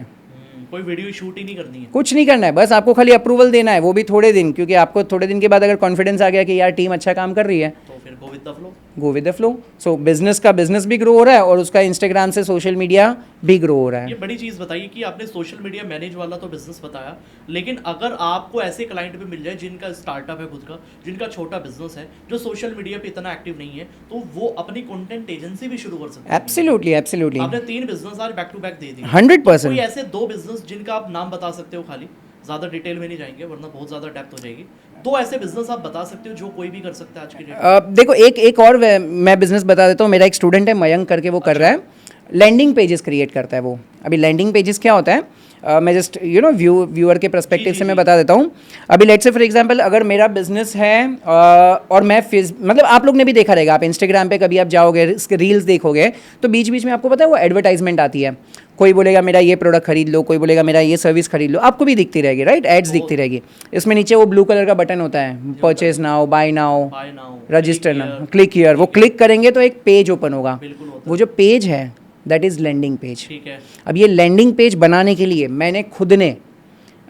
कोई वीडियो शूट ही नहीं करनी है, कुछ नहीं करना है, बस आपको खाली अप्रूवल देना है, वो भी थोड़े दिन, क्योंकि आपको थोड़े दिन के बाद अगर कॉन्फिडेंस आ गया कि यार टीम अच्छा काम कर रही है तो फिर go with the flow. Go with the flow. So business का बिजनेस भी ग्रो हो रहा है और उसका इंस्टाग्राम से सोशल मीडिया भी ग्रो हो रहा है। ये बड़ी चीज़ बताइए कि आपने सोशल मीडिया मैनेज वाला तो बिजनेस बताया, लेकिन अगर आपको ऐसे क्लाइंट भी मिल जाए जिनका स्टार्टअप है खुद का, जिनका छोटा बिजनेस है, जो सोशल मीडिया पे इतना एक्टिव नहीं है, तो वो अपनी कंटेंट एजेंसी भी शुरू कर सकते हैं। Absolutely absolutely. आपने 3 बिजनेस आज बैक टू बैक दे दिए। 100%। कोई ऐसे 2 बिजनेस जिनका आप नाम बता सकते हो, खाली ज़्यादा डिटेल में नहीं जाएंगे वरना बहुत ज़्यादा डेप्थ हो जाएगी, 2 ऐसे बिजनेस आप बता सकते हो जो कोई भी कर सकता है आज की डेट में? देखो एक और मैं बिजनेस बता देता हूँ, मेरा एक स्टूडेंट है मयंक करके, वो कर रहा है, लैंडिंग पेजेस क्रिएट करता है वो। अभी लैंडिंग पेजेस क्या होता है, मैं जस्ट व्यूअर के पर्सपेक्टिव से मैं बता देता हूँ। अभी लेट्स से फॉर एग्जांपल अगर मेरा बिजनेस है और मैं मतलब आप लोग ने भी देखा रहेगा, आप इंस्टाग्राम पे कभी आप जाओगे रील्स देखोगे तो बीच बीच में आपको पता है वो एडवर्टाइजमेंट आती है, कोई बोलेगा मेरा ये प्रोडक्ट खरीद लो, कोई बोलेगा मेरा ये सर्विस खरीद लो, आपको भी दिखती रहेगी, राइट? एड्स दिखती रहेगी। इसमें नीचे वो ब्लू कलर का बटन होता है, purchase now, buy now, register now, click here. वो क्लिक करेंगे तो एक पेज ओपन होगा, वो जो पेज है दैट इज लैंडिंग पेज। अब ये लैंडिंग पेज बनाने के लिए मैंने खुद ने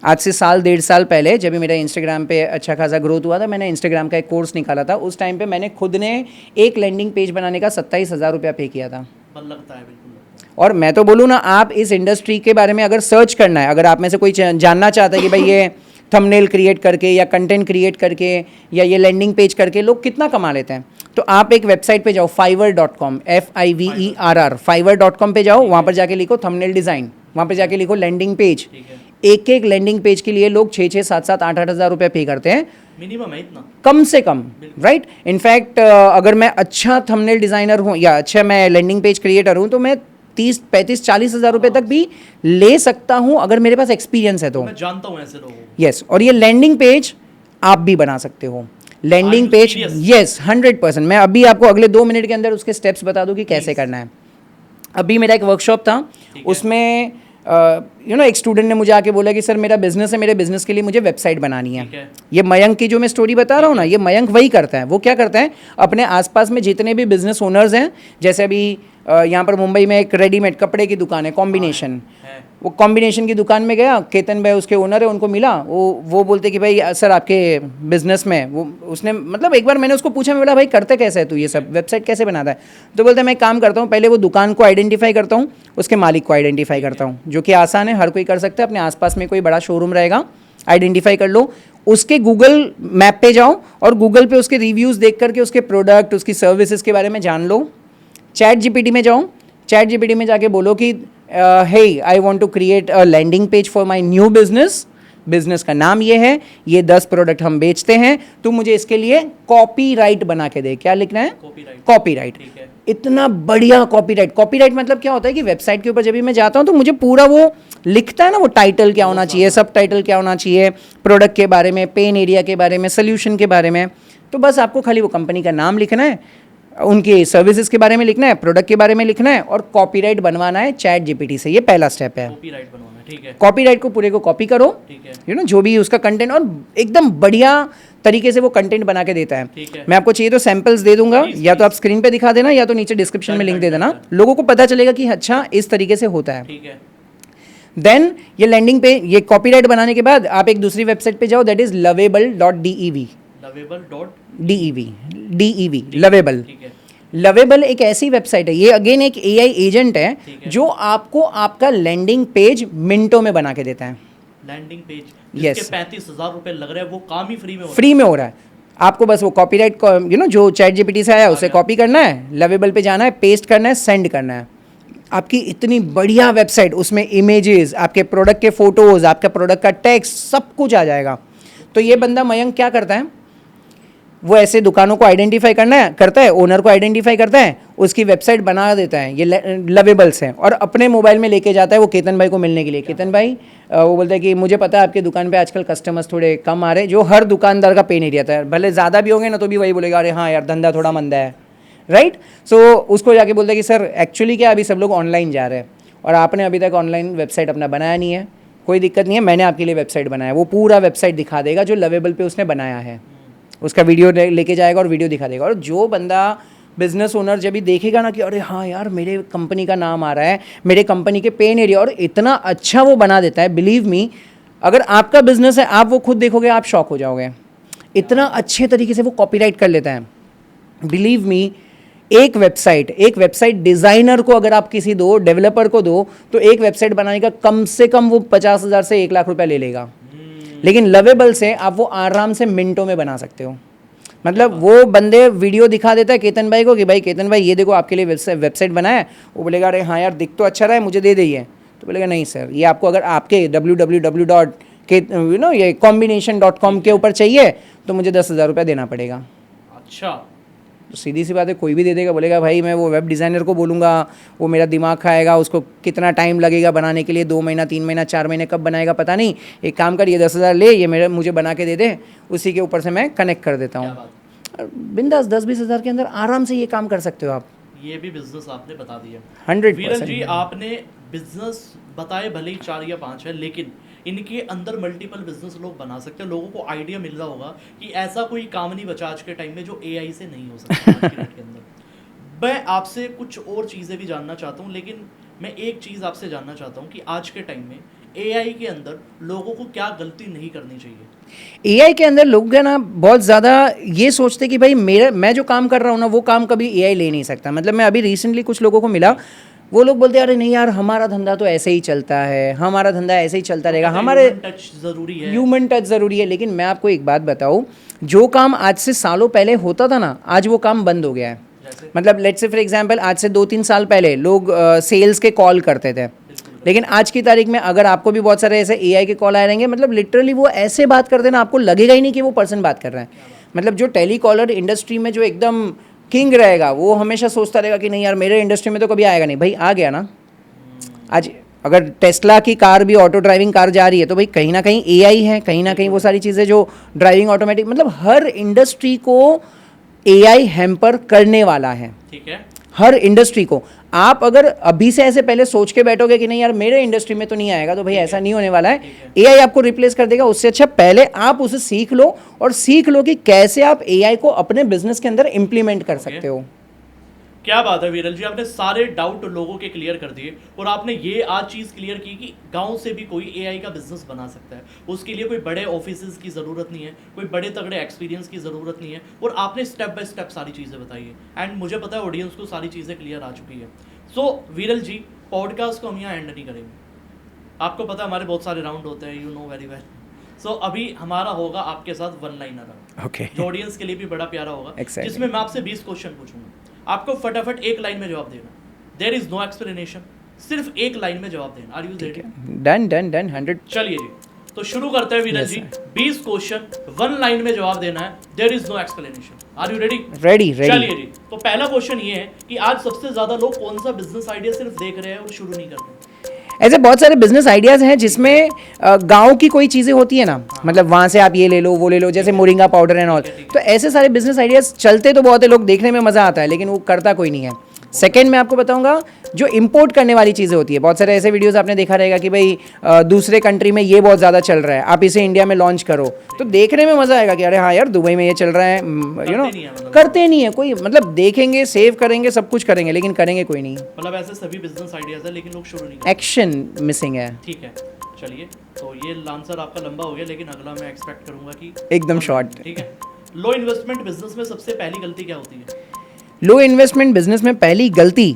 आज से 1.5 साल पहले, जब भी मेरा इंस्टाग्राम पे अच्छा खासा ग्रोथ हुआ था, मैंने इंस्टाग्राम का एक कोर्स निकाला था। उस टाइम पे मैंने खुद ने एक लैंडिंग पेज बनाने का 27,000 रुपया पे किया था। लगता है बिल्कुल। और मैं तो बोलूँ ना, आप इस इंडस्ट्री के बारे में अगर सर्च करना है, अगर आप में से कोई जानना चाहता है कि भाई ये थंबनेल क्रिएट करके या कंटेंट क्रिएट करके या ये लैंडिंग पेज करके लोग कितना कमा लेते हैं, तो आप एक वेबसाइट पे जाओ, fiverr.com, FIVERR, fiverr.com पे जाओ, वहाँ पर जाके लिखो थंबनेल डिज़ाइन, वहाँ पर जाके लिखो लैंडिंग पेज। एक लैंडिंग पेज के लिए लोग 6-6, 7-7, 8-8 हज़ार रुपये पे करते हैं, मिनिमम है इतना, कम से कम, राइट? इनफैक्ट अगर मैं अच्छा थंबनेल डिज़ाइनर हूँ या अच्छा मैं लैंडिंग पेज क्रिएटर हूँ तो मैं 30, 35, 40 हज़ार रुपये तक भी ले सकता हूँ अगर मेरे पास एक्सपीरियंस है तो। मैं जानता हूँ ऐसे लोगों को। यस, और ये लैंडिंग पेज आप भी बना सकते हो। Landing page, yes 100%। मैं अभी आपको अगले 2 मिनट के अंदर उसके स्टेप्स बता दूँ कि कैसे करना है। अभी मेरा एक वर्कशॉप था, उसमें एक स्टूडेंट ने मुझे आके बोला कि सर मेरा बिजनेस है, मेरे बिजनेस के लिए मुझे वेबसाइट बनानी है। ये मयंक की जो मैं स्टोरी बता रहा हूँ ना, ये मयंक वही करता है। वो क्या करता है, अपने आसपास में जितने भी बिजनेस ओनर्स हैं, जैसे अभी यहाँ पर मुंबई में एक रेडीमेड कपड़े की दुकान है, कॉम्बिनेशन, वो कॉम्बिनेशन की दुकान में गया, केतन भाई उसके ओनर है, उनको मिला, वो बोलते कि भाई सर आपके बिजनेस में, वो उसने मतलब एक बार मैंने उसको पूछा, मैं बोला भाई करते कैसे है तू ये सब, वेबसाइट कैसे बनाता है? तो बोलते मैं काम करता हूँ, पहले वो दुकान को आइडेंटिफाई करता हूँ, उसके मालिक को आइडेंटिफाई करता हूँ, जो कि आसान है, हर कोई कर सकता है। अपने आसपास में कोई बड़ा शोरूम रहेगा, आइडेंटिफाई कर लो, उसके गूगल मैप पे जाओ और गूगल पे उसके रिव्यूज़ देख करके उसके प्रोडक्ट, उसकी सर्विसेज के बारे में जान लो। चैट जीपीटी में जाओ, चैट जीपीटी में जाके बोलो कि hey I want to create a landing page for my new business, business का नाम ये है, ये 10 प्रोडक्ट हम बेचते हैं, तो मुझे इसके लिए कॉपीराइट बना के दे। क्या लिखना है? कॉपीराइट। ठीक है। इतना बढ़िया कॉपीराइट। कॉपीराइट मतलब क्या होता है कि वेबसाइट के ऊपर जब भी मैं जाता हूँ तो मुझे पूरा वो लिखता है ना, वो टाइटल क्या होना चाहिए, सब टाइटल क्या होना चाहिए, प्रोडक्ट के बारे में, पेन एरिया के बारे में, सोल्यूशन के बारे में। तो बस आपको खाली वो कंपनी का नाम लिखना है, उनकी सर्विसेज के बारे में लिखना है, प्रोडक्ट के बारे में लिखना है और कॉपीराइट बनवाना है चैट जीपीटी से। ये पहला स्टेप है, कॉपीराइट बनवाना। ठीक है। कॉपीराइट को पूरे को कॉपी करो, ठीक है। यू नो जो भी उसका कंटेंट, और एकदम बढ़िया तरीके से वो कंटेंट बना के देता है। ठीक है। मैं आपको चाहिए तो सैंपल्स दे दूंगा, या तो आप स्क्रीन पे दिखा देना या तो नीचे डिस्क्रिप्शन में लिंक दे देना, लोगों को पता चलेगा कि अच्छा इस तरीके से होता है। ठीक है। देन ये लैंडिंग पे, ये कॉपीराइट बनाने के बाद आप एक दूसरी वेबसाइट पे जाओ, दैट इज lovable.dev, lovable। ठीक है। लवेबल एक ऐसी वेबसाइट है, ये अगेन एक एआई एजेंट है जो आपको आपका लैंडिंग पेज मिनटों में बना के देता है। Landing page Yes. जिसके 35,000 रुपए लग रहे हैं, वो काम ही फ्री में हो रहा है। फ्री में हो रहा है। आपको बस वो कॉपीराइट को, यू नो जो चैट जीपीटी से आया उसे कॉपी करना है, लवेबल पे जाना है, पेस्ट करना है, सेंड करना है। आपकी इतनी बढ़िया वेबसाइट, उसमें इमेजेस, आपके प्रोडक्ट के फोटोज, आपका प्रोडक्ट का टेक्स्ट, सब कुछ आ जाएगा। तो ये बंदा मयंक क्या करता है, वो ऐसे दुकानों को आइडेंटिफाई करता है, ओनर को आइडेंटिफाई करता है, उसकी वेबसाइट बना देता है, ये लवेबल्स है, और अपने मोबाइल में लेके जाता है वो केतन भाई को मिलने के लिए। केतन भाई वो बोलता है कि मुझे पता है आपके दुकान पे आजकल कस्टमर्स थोड़े कम आ रहे हैं, जो हर दुकानदार का पेन एरिया था, भले ज़्यादा भी होंगे ना तो भी वही बोलेगा अरे हाँ यार धंधा थोड़ा मंदा है, राइट। सो उसको जाके बोलता है कि सर एक्चुअली क्या अभी सब लोग ऑनलाइन जा रहे हैं और आपने अभी तक ऑनलाइन वेबसाइट अपना बनाया नहीं है, कोई दिक्कत नहीं है, मैंने आपके लिए वेबसाइट बनाया। वो पूरा वेबसाइट दिखा देगा जो लवेबल पे उसने बनाया है, उसका वीडियो लेके जाएगा और वीडियो दिखा देगा। और जो बंदा बिजनेस ओनर जब भी देखेगा ना कि अरे हाँ यार मेरे कंपनी का नाम आ रहा है, मेरे कंपनी के पेन एरिया, और इतना अच्छा वो बना देता है, बिलीव मी, अगर आपका बिजनेस है आप वो खुद देखोगे आप शॉक हो जाओगे, इतना अच्छे तरीके से वो कॉपीराइट कर लेता है। बिलीव मी, एक वेबसाइट डिज़ाइनर को अगर आप किसी दो, डेवलपर को दो, तो एक वेबसाइट बनाने का कम से कम वो 50,000 से 1 लाख रुपया ले लेगा। लेकिन लवेबल से आप वो आराम से मिनटों में बना सकते हो। मतलब वो बंदे वीडियो दिखा देता है केतन भाई को कि भाई केतन भाई ये देखो आपके लिए वेबसाइट बनाया है, वो बोलेगा अरे हाँ यार दिख तो अच्छा रहा है, मुझे दे दीजिए। तो बोलेगा नहीं सर, ये आपको अगर आपके ये combination.com के ऊपर चाहिए तो मुझे 10,000 रुपया देना पड़ेगा। अच्छा, तो सीधी सी बात है, कोई भी दे देगा, बोलेगा भाई मैं वो वेब डिज़ाइनर को बोलूँगा, वो मेरा दिमाग खाएगा, उसको कितना टाइम लगेगा बनाने के लिए, 2 महीना 3 महीना 4 महीने कब बनाएगा पता नहीं, एक काम कर ये 10,000 ले, ये मुझे बना के दे दे, उसी के ऊपर से मैं कनेक्ट कर देता हूँ। बिंदास 10-20 हज़ार के अंदर आराम से ये काम कर सकते हो आप। ये भी बिजनेस आपने बता दिया। 100% वीरल जी, आपने बिजनेस बताए भले ही 4 या 5 है, लेकिन इनके अंदर मल्टीपल बिजनेस लोग बना सकते हैं। लोगों को आइडिया मिल रहा होगा कि ऐसा कोई काम नहीं बचा आज के टाइम में जो एआई से नहीं हो सकता मार्केट के अंदर। मैं आपसे कुछ और चीज़ें भी जानना चाहता हूँ, लेकिन मैं एक चीज़ आपसे जानना चाहता हूँ कि आज के टाइम में एआई के अंदर लोगों को क्या गलती नहीं करनी चाहिए। एआई के अंदर लोग है ना बहुत ज़्यादा ये सोचते कि भाई मैं जो काम कर रहा हूँ ना वो काम कभी एआई ले नहीं सकता। मतलब मैं अभी रिसेंटली कुछ लोगों को मिला, वो लोग बोलते हैं अरे नहीं यार हमारा धंधा तो ऐसे ही चलता है, हमारा धंधा ऐसे ही चलता रहेगा, हमारे टच ज़रूरी है, ह्यूमन टच ज़रूरी है। लेकिन मैं आपको एक बात बताऊँ, जो काम आज से सालों पहले होता था ना, आज वो काम बंद हो गया है। मतलब लेट्स से फॉर एग्जांपल आज से 2-3 साल पहले लोग सेल्स के कॉल करते थे, लेकिन आज की तारीख में अगर आपको भी बहुत सारे ऐसे एआई के कॉल आए रहेंगे, मतलब लिटरली वो ऐसे बात करते ना आपको लगेगा ही नहीं कि वो पर्सन बात कर रहा है। मतलब जो टेलीकॉलर इंडस्ट्री में जो एकदम किंग रहेगा वो हमेशा सोचता रहेगा कि नहीं यार मेरे इंडस्ट्री में तो कभी आएगा नहीं। भाई आ गया ना, आज अगर टेस्ला की कार भी ऑटो ड्राइविंग कार जा रही है तो भाई कहीं ना कहीं एआई है, कहीं ना कहीं वो सारी चीज़ें जो ड्राइविंग ऑटोमेटिक, मतलब हर इंडस्ट्री को एआई हैम्पर करने वाला है। ठीक है, हर इंडस्ट्री को। आप अगर अभी से ऐसे पहले सोच के बैठोगे कि नहीं यार मेरे इंडस्ट्री में तो नहीं आएगा, तो भाई ऐसा नहीं होने वाला है। एआई आपको रिप्लेस कर देगा, उससे अच्छा पहले आप उसे सीख लो और सीख लो कि कैसे आप एआई को अपने बिजनेस के अंदर इंप्लीमेंट कर सकते हो। क्या बात है वीरल जी, आपने सारे डाउट लोगों के क्लियर कर दिए और आपने ये आज चीज़ क्लियर की कि गांव से भी कोई एआई का बिजनेस बना सकता है। उसके लिए कोई बड़े ऑफिसेज की ज़रूरत नहीं है, कोई बड़े तगड़े एक्सपीरियंस की ज़रूरत नहीं है, और आपने स्टेप बाय स्टेप सारी चीज़ें बताई है एंड मुझे पता है ऑडियंस को सारी चीज़ें क्लियर आ चुकी है। सो वीरल जी, पॉडकास्ट को हम यहाँ एंड नहीं करेंगे, आपको पता है हमारे बहुत सारे राउंड होते हैं, यू नो वेरी वेल। सो अभी हमारा होगा आपके साथ वन लाइनर, ओके जो ऑडियंस के लिए भी बड़ा प्यारा होगा, Exactly. जिसमें मैं आपसे 20 क्वेश्चन पूछूंगा, आपको फटाफट एक लाइन में जवाब देना, देयर इज नो एक्सप्लेनेशन, सिर्फ एक लाइन में जवाब देना। Are you ready? Done done done 100। चलिए जी, तो शुरू करते हैं वीरल Yes, जी। 20 क्वेश्चन वन लाइन में जवाब देना है, there is no explanation. Are you ready? Ready ready. चलिए जी, तो पहला क्वेश्चन ये है कि आज सबसे ज्यादा लोग कौन सा बिजनेस आइडिया सिर्फ देख रहे हैं और शुरू नहीं कर रहे? ऐसे बहुत सारे बिजनेस आइडियाज़ हैं जिसमें गांव की कोई चीज़ें होती है ना, मतलब वहाँ से आप ये ले लो वो ले लो, जैसे मोरिंगा पाउडर एंड ऑल। तो ऐसे सारे बिजनेस आइडियाज़ चलते तो बहुत है, लोग देखने में मज़ा आता है, लेकिन वो करता कोई नहीं है। सेकंड मैं आपको बताऊंगा जो इंपोर्ट करने वाली चीज़ें होती है, बहुत सारे ऐसे वीडियोस आपने देखा रहेगा कि भाई दूसरे कंट्री में ये बहुत ज़्यादा चल रहा है, आप इसे इंडिया में लॉन्च करो, तो देखने में मज़ा आएगा कि अरे हाँ यार दुबई में ये चल रहा है, यू नो। नहीं है मतलब। करते नहीं है कोई, मतलब देखेंगे सेव करेंगे सब कुछ करेंगे लेकिन करेंगे कोई नहीं। मतलब ऐसे सभी बिजनेस आइडियाज है लेकिन लोग शुरू नहीं करते। एक्शन मिसिंग है। ठीक है, चलिए, तो ये आंसर आपका लंबा हो गया, लेकिन अगला मैं एक्सपेक्ट करूंगा कि एकदम शॉर्ट। ठीक है। लो इन्वेस्टमेंट बिजनेस में सबसे पहली गलती क्या होती है? लो इन्वेस्टमेंट बिजनेस में पहली गलती,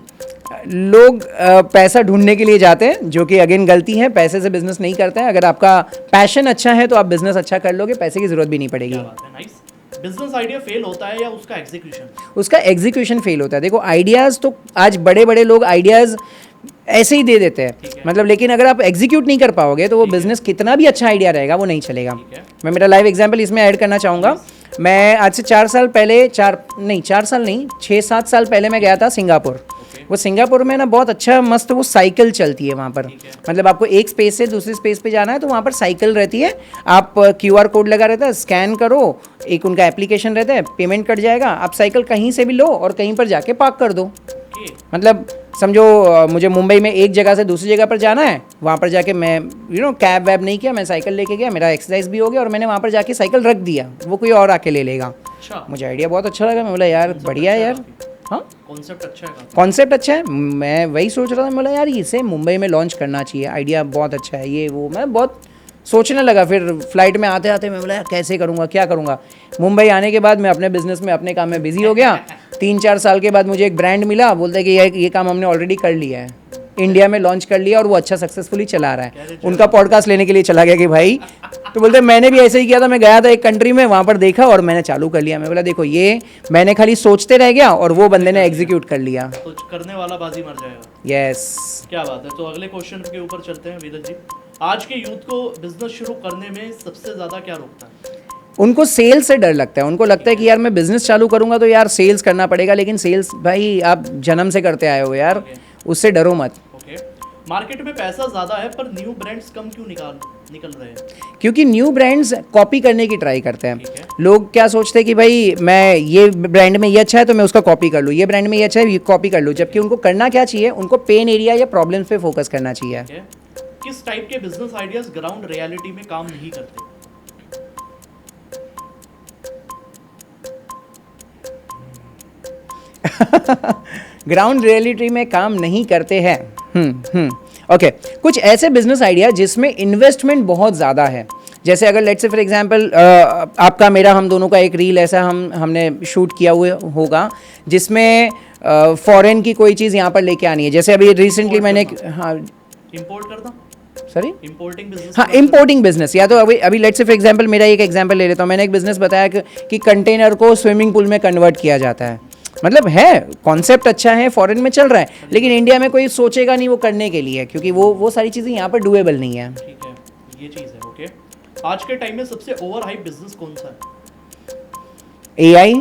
लोग पैसा ढूंढने के लिए जाते हैं, जो कि अगेन गलती है। पैसे से बिजनेस नहीं करते हैं। अगर आपका पैशन अच्छा है तो आप बिजनेस अच्छा कर लोगे, पैसे की जरूरत भी नहीं पड़ेगी। क्या बात है, नाइस। बिजनेस आइडिया फेल होता है या उसका एग्जीक्यूशन? उसका एग्जीक्यूशन फेल होता है। देखो आइडियाज़ तो आज बड़े बड़े लोग आइडियाज़ ऐसे ही दे देते हैं, मतलब, लेकिन अगर आप एग्जीक्यूट नहीं कर पाओगे तो वो बिजनेस कितना भी अच्छा आइडिया रहेगा वो नहीं चलेगा। ठीक है। मैं मेरा लाइव एग्जांपल इसमें ऐड करना चाहूँगा। मैं आज से 4 साल पहले 6-7 साल पहले मैं गया था सिंगापुर। वो सिंगापुर में ना बहुत अच्छा मस्त वो साइकिल चलती है वहाँ पर, मतलब आपको एक स्पेस से दूसरी स्पेस पे जाना है तो वहाँ पर साइकिल रहती है, आप QR कोड लगा रहता है, स्कैन करो, एक उनका एप्लीकेशन रहता है, पेमेंट कट जाएगा, आप साइकिल कहीं से भी लो और कहीं पर जाके पार्क कर दो। मतलब समझो मुझे मुंबई में एक जगह से दूसरी जगह पर जाना है, वहाँ पर जाके मैं कैब वैब नहीं किया, मैं साइकिल लेके गया, मेरा एक्सरसाइज भी हो गया और मैंने वहाँ पर जाके साइकिल रख दिया, वो कोई और आके ले लेगा। अच्छा, मुझे आइडिया बहुत अच्छा लगा, मैं बोला यार बढ़िया है यार। हाँ, कॉन्सेप्ट अच्छा है काफी। कॉन्सेप्ट अच्छा है, मैं वही सोच रहा था, मैं बोला यार इसे मुंबई में लॉन्च करना चाहिए, आइडिया बहुत अच्छा है ये वो। मैं बहुत सोचने लगा, फिर फ्लाइट में आते आते मैं बोला यार कैसे करूँगा, क्या करूँगा। मुंबई आने के बाद मैं अपने बिजनेस में अपने काम में बिजी हो गया। 3-4 साल के बाद मुझे एक ब्रांड मिला, बोलते कि ये काम हमने ऑलरेडी कर लिया है, इंडिया में लॉन्च कर लिया और वो अच्छा सक्सेसफुली चला रहा है। उनका पॉडकास्ट लेने के लिए चला गया कि भाई, तो बोलते मैंने भी ऐसे ही किया था, मैं गया था एक कंट्री में, वहाँ पर देखा और मैंने चालू कर लिया। मैं बोला देखो ये मैंने खाली सोचते रह गया और वो बंदे ने एग्जीक्यूट कर लिया। तो करने वाला बाजी मर जाएगा। यस, क्या बात है। तो अगले क्वेश्चन के ऊपर चलते हैं वीरल जी। आज के यूथ को बिजनेस शुरू करने में सबसे ज्यादा क्या रोकता है? उनको सेल्स से डर लगता है। उनको लगता है कि यार मैं बिजनेस चालू करूंगा तो यार सेल्स करना पड़ेगा, लेकिन सेल्स भाई आप जन्म से करते आए हो यार, उससे डरो मत। ओके, मार्केट में पैसा ज्यादा है पर न्यू ब्रांड्स कम क्यों निकल रहे हैं? क्योंकि न्यू ब्रांड्स कॉपी करने की ट्राई करते हैं। ठीक है। लोग क्या सोचते हैं कि भाई मैं ये ब्रांड में ये अच्छा है तो मैं उसका कॉपी कर लूँ, ये ब्रांड में ये अच्छा है ये कॉपी कर लूँ, जबकि उनको करना क्या चाहिए, उनको पेन एरिया या प्रॉब्लम्स पे फोकस करना चाहिए। ठीक है। किस टाइप के बिजनेस आइडियाज ग्राउंड रियलिटी में काम नहीं करते? ग्राउंड रियलिटी में काम नहीं करते हैं। ओके, कुछ ऐसे बिजनेस आइडिया जिसमें इन्वेस्टमेंट बहुत ज़्यादा है, जैसे अगर लेट्स से फॉर एग्जांपल आपका मेरा हम दोनों का एक रील ऐसा हमने शूट किया हुआ होगा जिसमें फॉरेन की कोई चीज़ यहाँ पर लेके आनी है। जैसे अभी रिसेंटली मैंने इंपोर्ट करता, सॉरी इंपोर्टिंग बिजनेस। हाँ, इंपोर्टिंग बिजनेस, या तो अभी लेट्स से फॉर एग्जांपल मेरा एक एग्जांपल ले लेता हूँ। मैंने एक बिजनेस बताया कि कंटेनर को स्विमिंग पूल में कन्वर्ट किया जाता है। मतलब है कॉन्सेप्ट अच्छा है, फॉरेन में चल रहा है, लेकिन इंडिया में कोई सोचेगा नहीं वो करने के लिए, क्योंकि वो सारी चीज़ें यहाँ पर डुएबल नहीं है। ठीक है, ये चीज़ है। ओके, आज के टाइम में सबसे ओवर हाइप बिजनेस कौन सा है? AI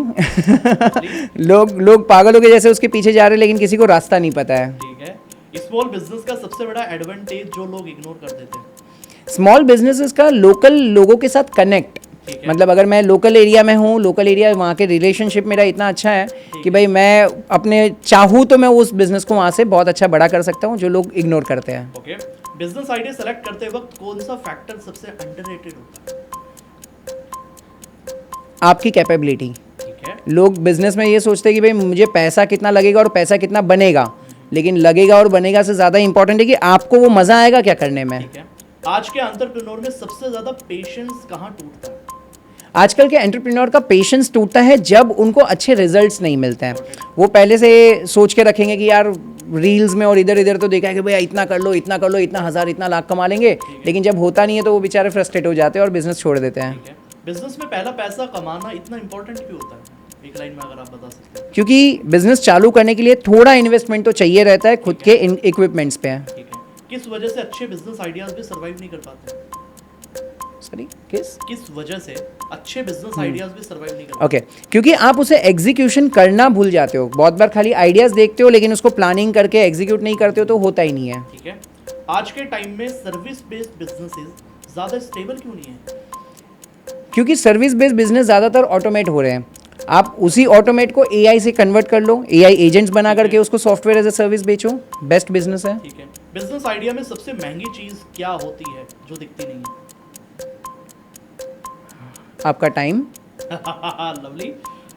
लोग पागलों के जैसे उसके पीछे जा रहे हैं, लेकिन किसी को रास्ता नहीं पता है। ठीक है। स्मॉल बिजनेस का सबसे बड़ा एडवांटेज जो लोग इग्नोर कर देते हैं? स्मॉल बिजनेसेस का लोकल लोगों के साथ कनेक्ट, मतलब अगर मैं लोकल एरिया में हूँ, लोकल एरिया वहाँ के रिलेशनशिप मेरा इतना अच्छा है कि भाई मैं अपने चाहूँ तो मैं उस बिजनेस को वहाँ से बहुत अच्छा बड़ा कर सकता हूँ, जो लोग इग्नोर करते हैं। ओके, बिजनेस आइडिया सेलेक्ट करते वक्त कौन सा फैक्टर सबसे अंडररेटेड होता है? आपकी कैपेबिलिटी। ठीक है। लोग बिजनेस में ये सोचते हैं कि भाई मुझे पैसा कितना लगेगा और पैसा कितना बनेगा, लेकिन लगेगा और बनेगा से ज़्यादा इंपॉर्टेंट है कि आपको वो मज़ा आएगा क्या करने में। ठीक है। आज के एंटरप्रेन्योर में सबसे ज़्यादा पेशेंस कहाँ टूटता है? आजकल के एंटरप्रेन्योर का पेशेंस टूटता है जब उनको अच्छे रिजल्ट्स नहीं मिलते हैं। वो पहले से सोच के रखेंगे कि यार रील्स में और इधर इधर तो देखा है कि भैया इतना कर लो, इतना कर लो, इतना हज़ार, इतना लाख कमा लेंगे, लेकिन जब होता नहीं है तो वो बेचारे फ्रस्ट्रेट हो जाते हैं और बिजनेस छोड़ देते हैं। ठीक है, बिजनेस में पहला पैसा कमाना इतना इंपॉर्टेंट क्यों होता है? एक लाइन में अगर आप बता सकते हैं। क्योंकि बिजनेस चालू करने के लिए थोड़ा इन्वेस्टमेंट तो चाहिए रहता है, खुद के इक्विपमेंट्स पे। ठीक है, किस वजह से अच्छे बिजनेस आइडियाज भी सर्वाइव नहीं कर पाते? सॉरी, किस वजह से अच्छे बिजनेस आइडियाज भी सर्वाइव नहीं कर पाते? ओके, क्योंकि आप उसे एग्जीक्यूशन करना भूल जाते हो। बहुत बार खाली आइडियाज देखते हो लेकिन उसको प्लानिंग करके एग्जीक्यूट नहीं करते हो तो होता ही नहीं है। ठीक है, आज के टाइम में सर्विस बेस्ड बिजनेसेस ज्यादा स्टेबल क्यों नहीं है? क्योंकि सर्विस बेस्ड बिजनेस ज़्यादातर ऑटोमेट हो रहे हैं। आप उसी ऑटोमेट को एआई से कन्वर्ट कर लो, एआई एजेंट्स बना करके उसको सॉफ्टवेयर एज ए सर्विस बेचो, बेस्ट बिजनेस है। ठीक है, बिजनेस आइडिया में सबसे महंगी चीज क्या होती है जो दिखती नहीं है? आपका time. Lovely.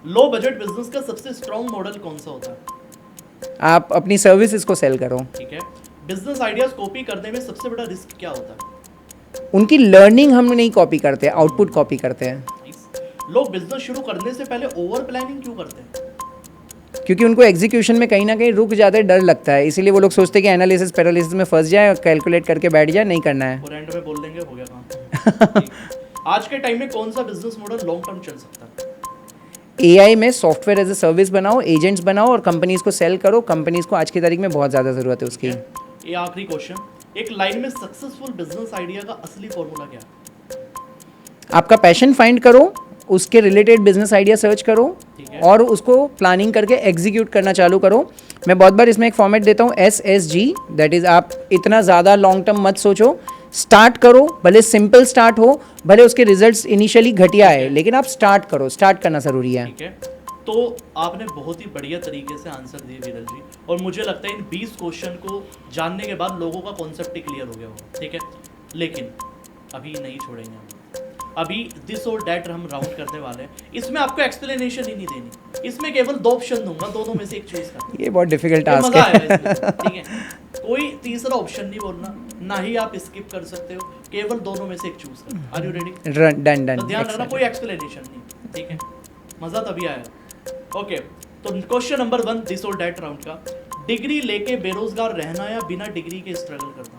Low budget business का सबसे स्ट्रॉन्ग मॉडल कौन सा होता है? आप अपनी सर्विस इसको सेल करो। ठीक है, बिजनेस आइडियाज कॉपी करने में सबसे बड़ा रिस्क क्या होता है? उनकी लर्निंग हम नहीं कॉपी करते, आउटपुट कॉपी करते हैं। लोग बिजनेस शुरू करने से पहले ओवर प्लानिंग क्यों करते हैं? क्योंकि उनको एग्जीक्यूशन में कहीं ना कहीं रुक जाते हैं, डर लगता है, इसीलिए वो लोग सोचते हैं कि एनालिसिस पैरालिसिस में फंस जाए और कैलकुलेट करके बैठ जाए, नहीं करना है। और एंड में बोल देंगे हो गया काम। आज के टाइम में कौन सा बिजनेस मॉडल लॉन्ग टर्म चल सकता है? एआई में सॉफ्टवेयर एज ए सर्विस बनाओ, एजेंट्स बनाओ और कंपनीज को सेल करो। कंपनीज को आज की तारीख में बहुत ज़्यादा ज़रूरत है उसकी। ये आखिरी क्वेश्चन, एक लाइन में सक्सेसफुल बिजनेस आइडिया का असली फॉर्मूला क्या है? आपका पैशन फाइंड करो, उसके रिलेटेड बिजनेस आइडिया सर्च करो और उसको प्लानिंग करके एग्जीक्यूट करना चालू करो। मैं बहुत बार इसमें एक फॉर्मेट देता हूँ SSG, दैट इज़ आप इतना ज़्यादा लॉन्ग टर्म मत सोचो, स्टार्ट करो, भले सिंपल स्टार्ट हो, भले उसके रिजल्ट्स इनिशियली घटिया है, लेकिन आप स्टार्ट करो, स्टार्ट करना ज़रूरी है। ठीक है, तो आपने बहुत ही बढ़िया तरीके से आंसर दिए विरल जी, और मुझे लगता है इन 20 क्वेश्चन को जानने के बाद लोगों का कॉन्सेप्ट ही क्लियर हो गया होगा। ठीक है, लेकिन अभी नहीं छोड़ेंगे हम, अभी दिस और डैट हम राउंड करने वाले हैं। इसमें आपको एक्सप्लेनेशन ही नहीं देनी, इसमें केवल 2 ऑप्शन दूंगा, दोनों में से एक चूज करना। ये बहुत डिफिकल्ट ये टास्क मजा है। आएगा इसमें, ठीक है, कोई तीसरा ऑप्शन नहीं बोलना, ना ही आप स्किप कर सकते हो, केवल दोनों में से एक चूज करना। Are you ready? Done done. तो ध्यान रखना, कोई एक्सप्लेनेशन नहीं, ठीक है, मजा तभी आएगा। ओके, तो क्वेश्चन नंबर 1 दिस और डैट राउंड का, डिग्री लेके बेरोजगार रहना या बिना डिग्री के स्ट्रगल करना?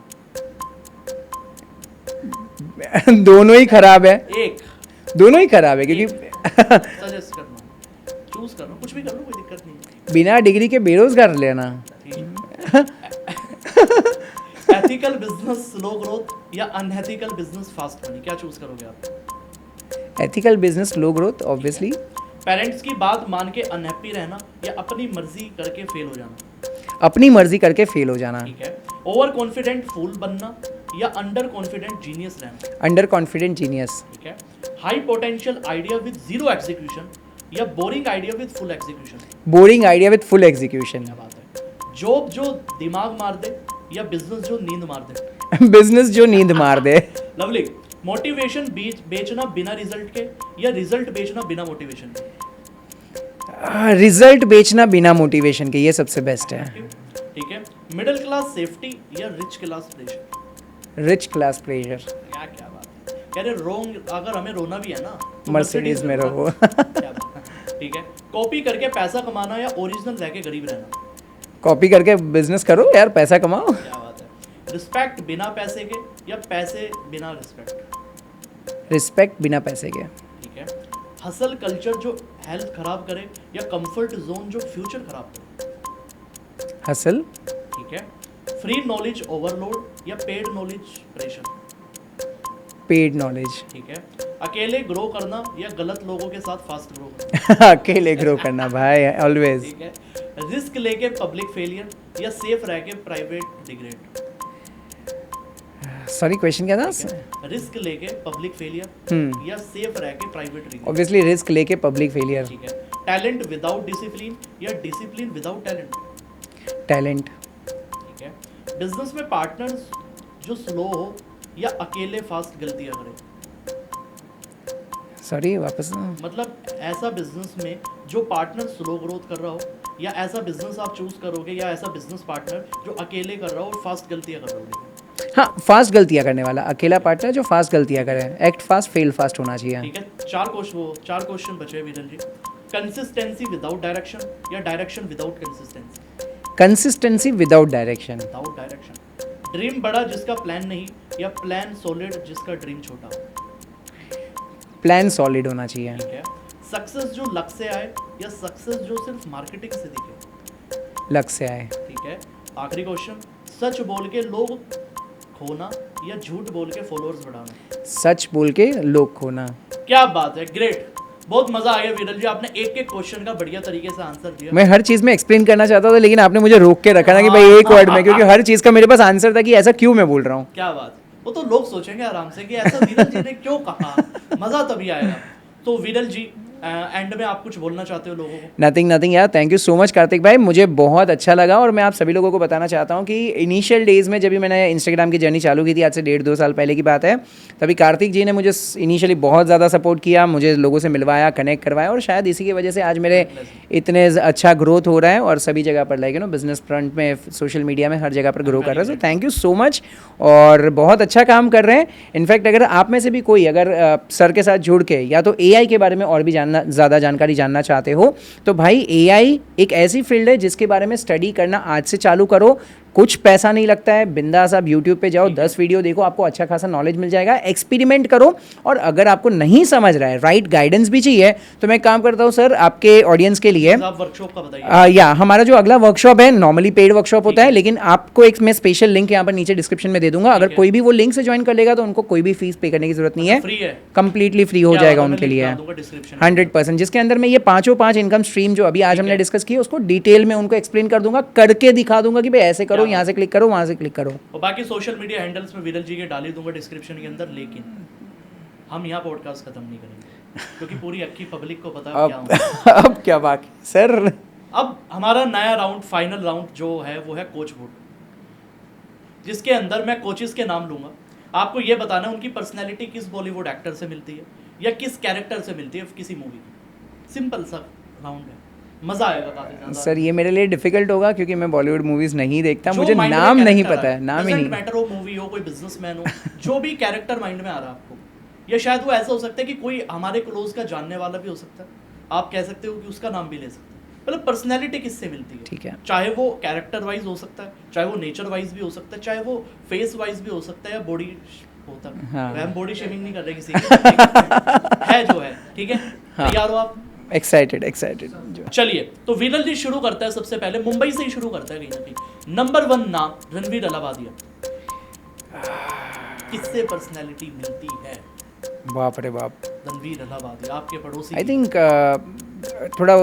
दोनों ही खराब है, एक दोनों ही खराब है, क्योंकि सजेस्ट करना, चूज करना, कुछ भी कर लो, कोई दिक्कत नहीं है। बिना डिग्री के बेरोजगार लेना। एथिकल बिजनेस स्लो ग्रोथ या अनएथिकल बिजनेस फास्ट मनी, क्या चूज करोगे आप? एथिकल बिजनेस लो ग्रोथ ऑब्वियसली। पेरेंट्स की बात मान के अनहैप्पी रहना या अपनी मर्जी करके फेल हो जाना? अपनी मर्जी करके फेल हो जाना। ठीक है, ओवर कॉन्फिडेंट फूल बनना या अंडर कॉन्फिडेंट जीनियस रहना? Under confident genius. ठीक है, high potential idea with zero execution या boring idea with full execution? Boring idea with full execution. क्या बात है, जॉब जो दिमाग मार दे या बिजनेस जो नींद मार दे? बिजनेस जो नींद मार दे। लवली, मोटिवेशन बेचना बिना रिजल्ट के या रिजल्ट बेचना बिना मोटिवेशन के? रिजल्ट बेचना बिना मोटिवेशन के, ये सबसे बेस्ट है। ठीक है, मिडिल क्लास सेफ्टी या rich class pressure? Rich class pleasure. क्या क्या बात है, कह रहे रोंग, अगर हमें रोना भी है ना तो मर्सिडीज में रहो। क्या बात है, ठीक है, कॉपी करके पैसा कमाना या ओरिजिनल रह के गरीब रहना? कॉपी करके बिजनेस करो यार, पैसा कमाओ। क्या बात है, रिस्पेक्ट बिना पैसे के या पैसे बिना रिस्पेक्ट? रिस्पेक्ट बिना पैसे के। ठीक है, हसल कल्चर जो हेल्थ खराब करे या कंफर्ट जोन जो फ्यूचर खराब करे? हसल। ठीक है, फ्री नॉलेज ओवरलोड या paid knowledge pressure? Paid knowledge. ठीक है, अकेले ग्रो करना या गलत लोगों के साथ फास्ट ग्रो करना? अकेले ग्रो करना भाई, ऑलवेज। ठीक है, रिस्क लेके पब्लिक फेलियर या सेफ रह के प्राइवेट डिग्रेड? सॉरी, क्वेश्चन क्या था? रिस्क लेके पब्लिक फेलियर या सेफ रह के प्राइवेट डिग्रेड? ऑब्वियसली रिस्क लेके पब्लिक फेलियर। ठीक है, टैलेंट विदाउट डिसिप्लिन या डिसिप्लिन विदाउट टैलेंट? टैलेंट। ठीक है, बिजनेस में पार्टनर्स जो स्लो हो या अकेले फास्ट गलतियां करे? सॉरी, वापस। मतलब ऐसा बिजनेस में जो पार्टनर स्लो ग्रोथ कर रहा हो या ऐसा बिजनेस आप चूज करोगे या ऐसा बिजनेस पार्टनर जो अकेले कर रहा हो और फास्ट गलतियां कर रहा हो? हाँ, फास्ट गलतियाँ करने वाला अकेला पार्टनर जो फास्ट गलतियाँ करे। एक्ट फास्ट फेल फास्ट होना चाहिए। ठीक है, 4 क्वेश्चन बचे विरल जी। कंसिस्टेंसी विदाउट डायरेक्शन या direction without consistency? Consistency without direction. Without direction. Dream बड़ा जिसका प्लान नहीं, या प्लान सॉलिड जिसका ड्रीम छोटा हो। प्लान सॉलिड होना चाहिए। ठीक है। सक्सेस जो लक से आए, या सक्सेस जो सिर्फ मार्केटिंग से दिखे। लक से आए। ठीक है। आखिरी क्वेश्चन, सच बोल के लोग खोना, या झूठ बोल के फॉलोअर्स बढ़ाना। सच बोल के लोग खोना। क्या बात है, ग्रेट। बहुत मजा आ गया वीरल जी, आपने एक एक क्वेश्चन का बढ़िया तरीके से आंसर दिया। मैं हर चीज़ में एक्सप्लेन करना चाहता था, लेकिन आपने मुझे रोक के रखा ना कि भाई एक वर्ड में, क्योंकि हर चीज़ का मेरे पास आंसर था कि ऐसा क्यों मैं बोल रहा हूँ। क्या बात, वो तो लोग सोचेंगे आराम से कि ऐसा वीरल जी ने क्यों कहा, मजा तभी आएगा। तो वीरल जी एंड में आप कुछ बोलना चाहते हो लोगों को? नथिंग यार, thank you so much Kartik भाई, मुझे बहुत अच्छा लगा। और मैं आप सभी लोगों को बताना चाहता हूँ कि इनिशियल डेज में जब भी मैंने इंस्टाग्राम की जर्नी चालू की थी, आज से 1.5-2 साल पहले की बात है, तभी कार्तिक जी ने मुझे इनिशियली बहुत ज़्यादा सपोर्ट किया, मुझे लोगों से मिलवाया, कनेक्ट करवाया, और शायद इसी की वजह से आज मेरे इतने अच्छा ग्रोथ हो रहा है और सभी जगह पर लाइक बिजनेस फ्रंट में, सोशल मीडिया में, हर जगह पर ग्रो कर रहा है। So thank you so much, और बहुत अच्छा काम कर रहे हैं। इनफैक्ट अगर आप में से भी कोई अगर सर के साथ जुड़ के या तो AI के बारे में और भी ज़्यादा जानकारी जानना चाहते हो, तो भाई AI एक ऐसी फील्ड है जिसके बारे में स्टडी करना आज से चालू करो। कुछ पैसा नहीं लगता है, बिंदास आप यूट्यूब पे जाओ, 10 वीडियो देखो, आपको अच्छा खासा नॉलेज मिल जाएगा। एक्सपेरिमेंट करो, और अगर आपको नहीं समझ रहा है, राइट गाइडेंस भी चाहिए, तो मैं काम करता हूँ सर आपके ऑडियंस के लिए। आप वर्कशॉप का बताइए। या हमारा जो अगला वर्कशॉप है, नॉर्मली पेड वर्कशॉप होता है, लेकिन आपको एक मैं स्पेशल लिंक यहाँ पर नीचे डिस्क्रिप्शन में दे दूंगा। अगर कोई भी वो लिंक से ज्वाइन कर लेगा तो उनको कोई भी फीस पे करने की जरूरत नहीं है, फ्री है, कंप्लीटली फ्री हो जाएगा उनके लिए 100%। जिसके अंदर मैं ये पांच इनकम स्ट्रीम जो अभी आज हमने डिस्कस की, उसको डिटेल में उनको एक्सप्लेन कर दूंगा, करके दिखा दूंगा कि भाई ऐसे करो, यहाँ से क्लिक करो, वहां से क्लिक करो। और बाकी सोशल मीडिया हैंडल्स में वीरल जी के डाल ही दूंगा डिस्क्रिप्शन के अंदर। लेकिन हम यहाँ पॉडकास्ट खत्म नहीं करेंगे, क्योंकि पूरी अक्की पब्लिक को पता है क्या होगा। अब क्या बाकी सर? अब हमारा नया राउंड, फाइनल राउंड जो है वो है कोच वोट, जिसके अंदर मैं कोचेस के नाम लूंगा। आपको ये बताना है उनकी पर्सनैलिटी किस बॉलीवुड एक्टर से मिलती है, या किस कैरेक्टर से मिलती है किसी मूवी की। सिंपल सा राउंड है, मजा आएगा काफी ज्यादा। सर ये मेरे लिए डिफिकल्ट होगा, क्योंकि मैं बॉलीवुड मूवीज नहीं देखता, मुझे नाम नहीं पता है, नाम ही नहीं। मैटर हो मूवी हो, कोई बिजनेसमैन हो, जो भी कैरेक्टर माइंड में आ रहा है आपको, या शायद वो ऐसा हो सकता है कि कोई हमारे क्लोज का जानने वाला भी हो सकता है, आप कह सकते हो कि उसका नाम भी ले सकते हैं। मतलब पर्सनैलिटी किससे मिलती है, ठीक है, चाहे चाहे वो कैरेक्टर वाइज हो सकता है, चाहे वो नेचर वाइज भी हो सकता है, चाहे वो फेस वाइज भी हो सकता है, या बॉडी होता है। हाँ। हम बॉडी शेमिंग नहीं कर रहे किसी की, है जो है, ठीक है। तैयार हो आप? एक्साइटेड। चलिए, तो वीरल जी शुरू करता है। सबसे पहले मुंबई से ही शुरू करता है कहीं ना कहीं। नंबर 1 नाम रणवीर अलाहाबादिया, किससे पर्सनैलिटी मिलती है? बाप रे बाप, रणवीर अलाहाबादिया आपके पड़ोसी। आई थिंक थोड़ा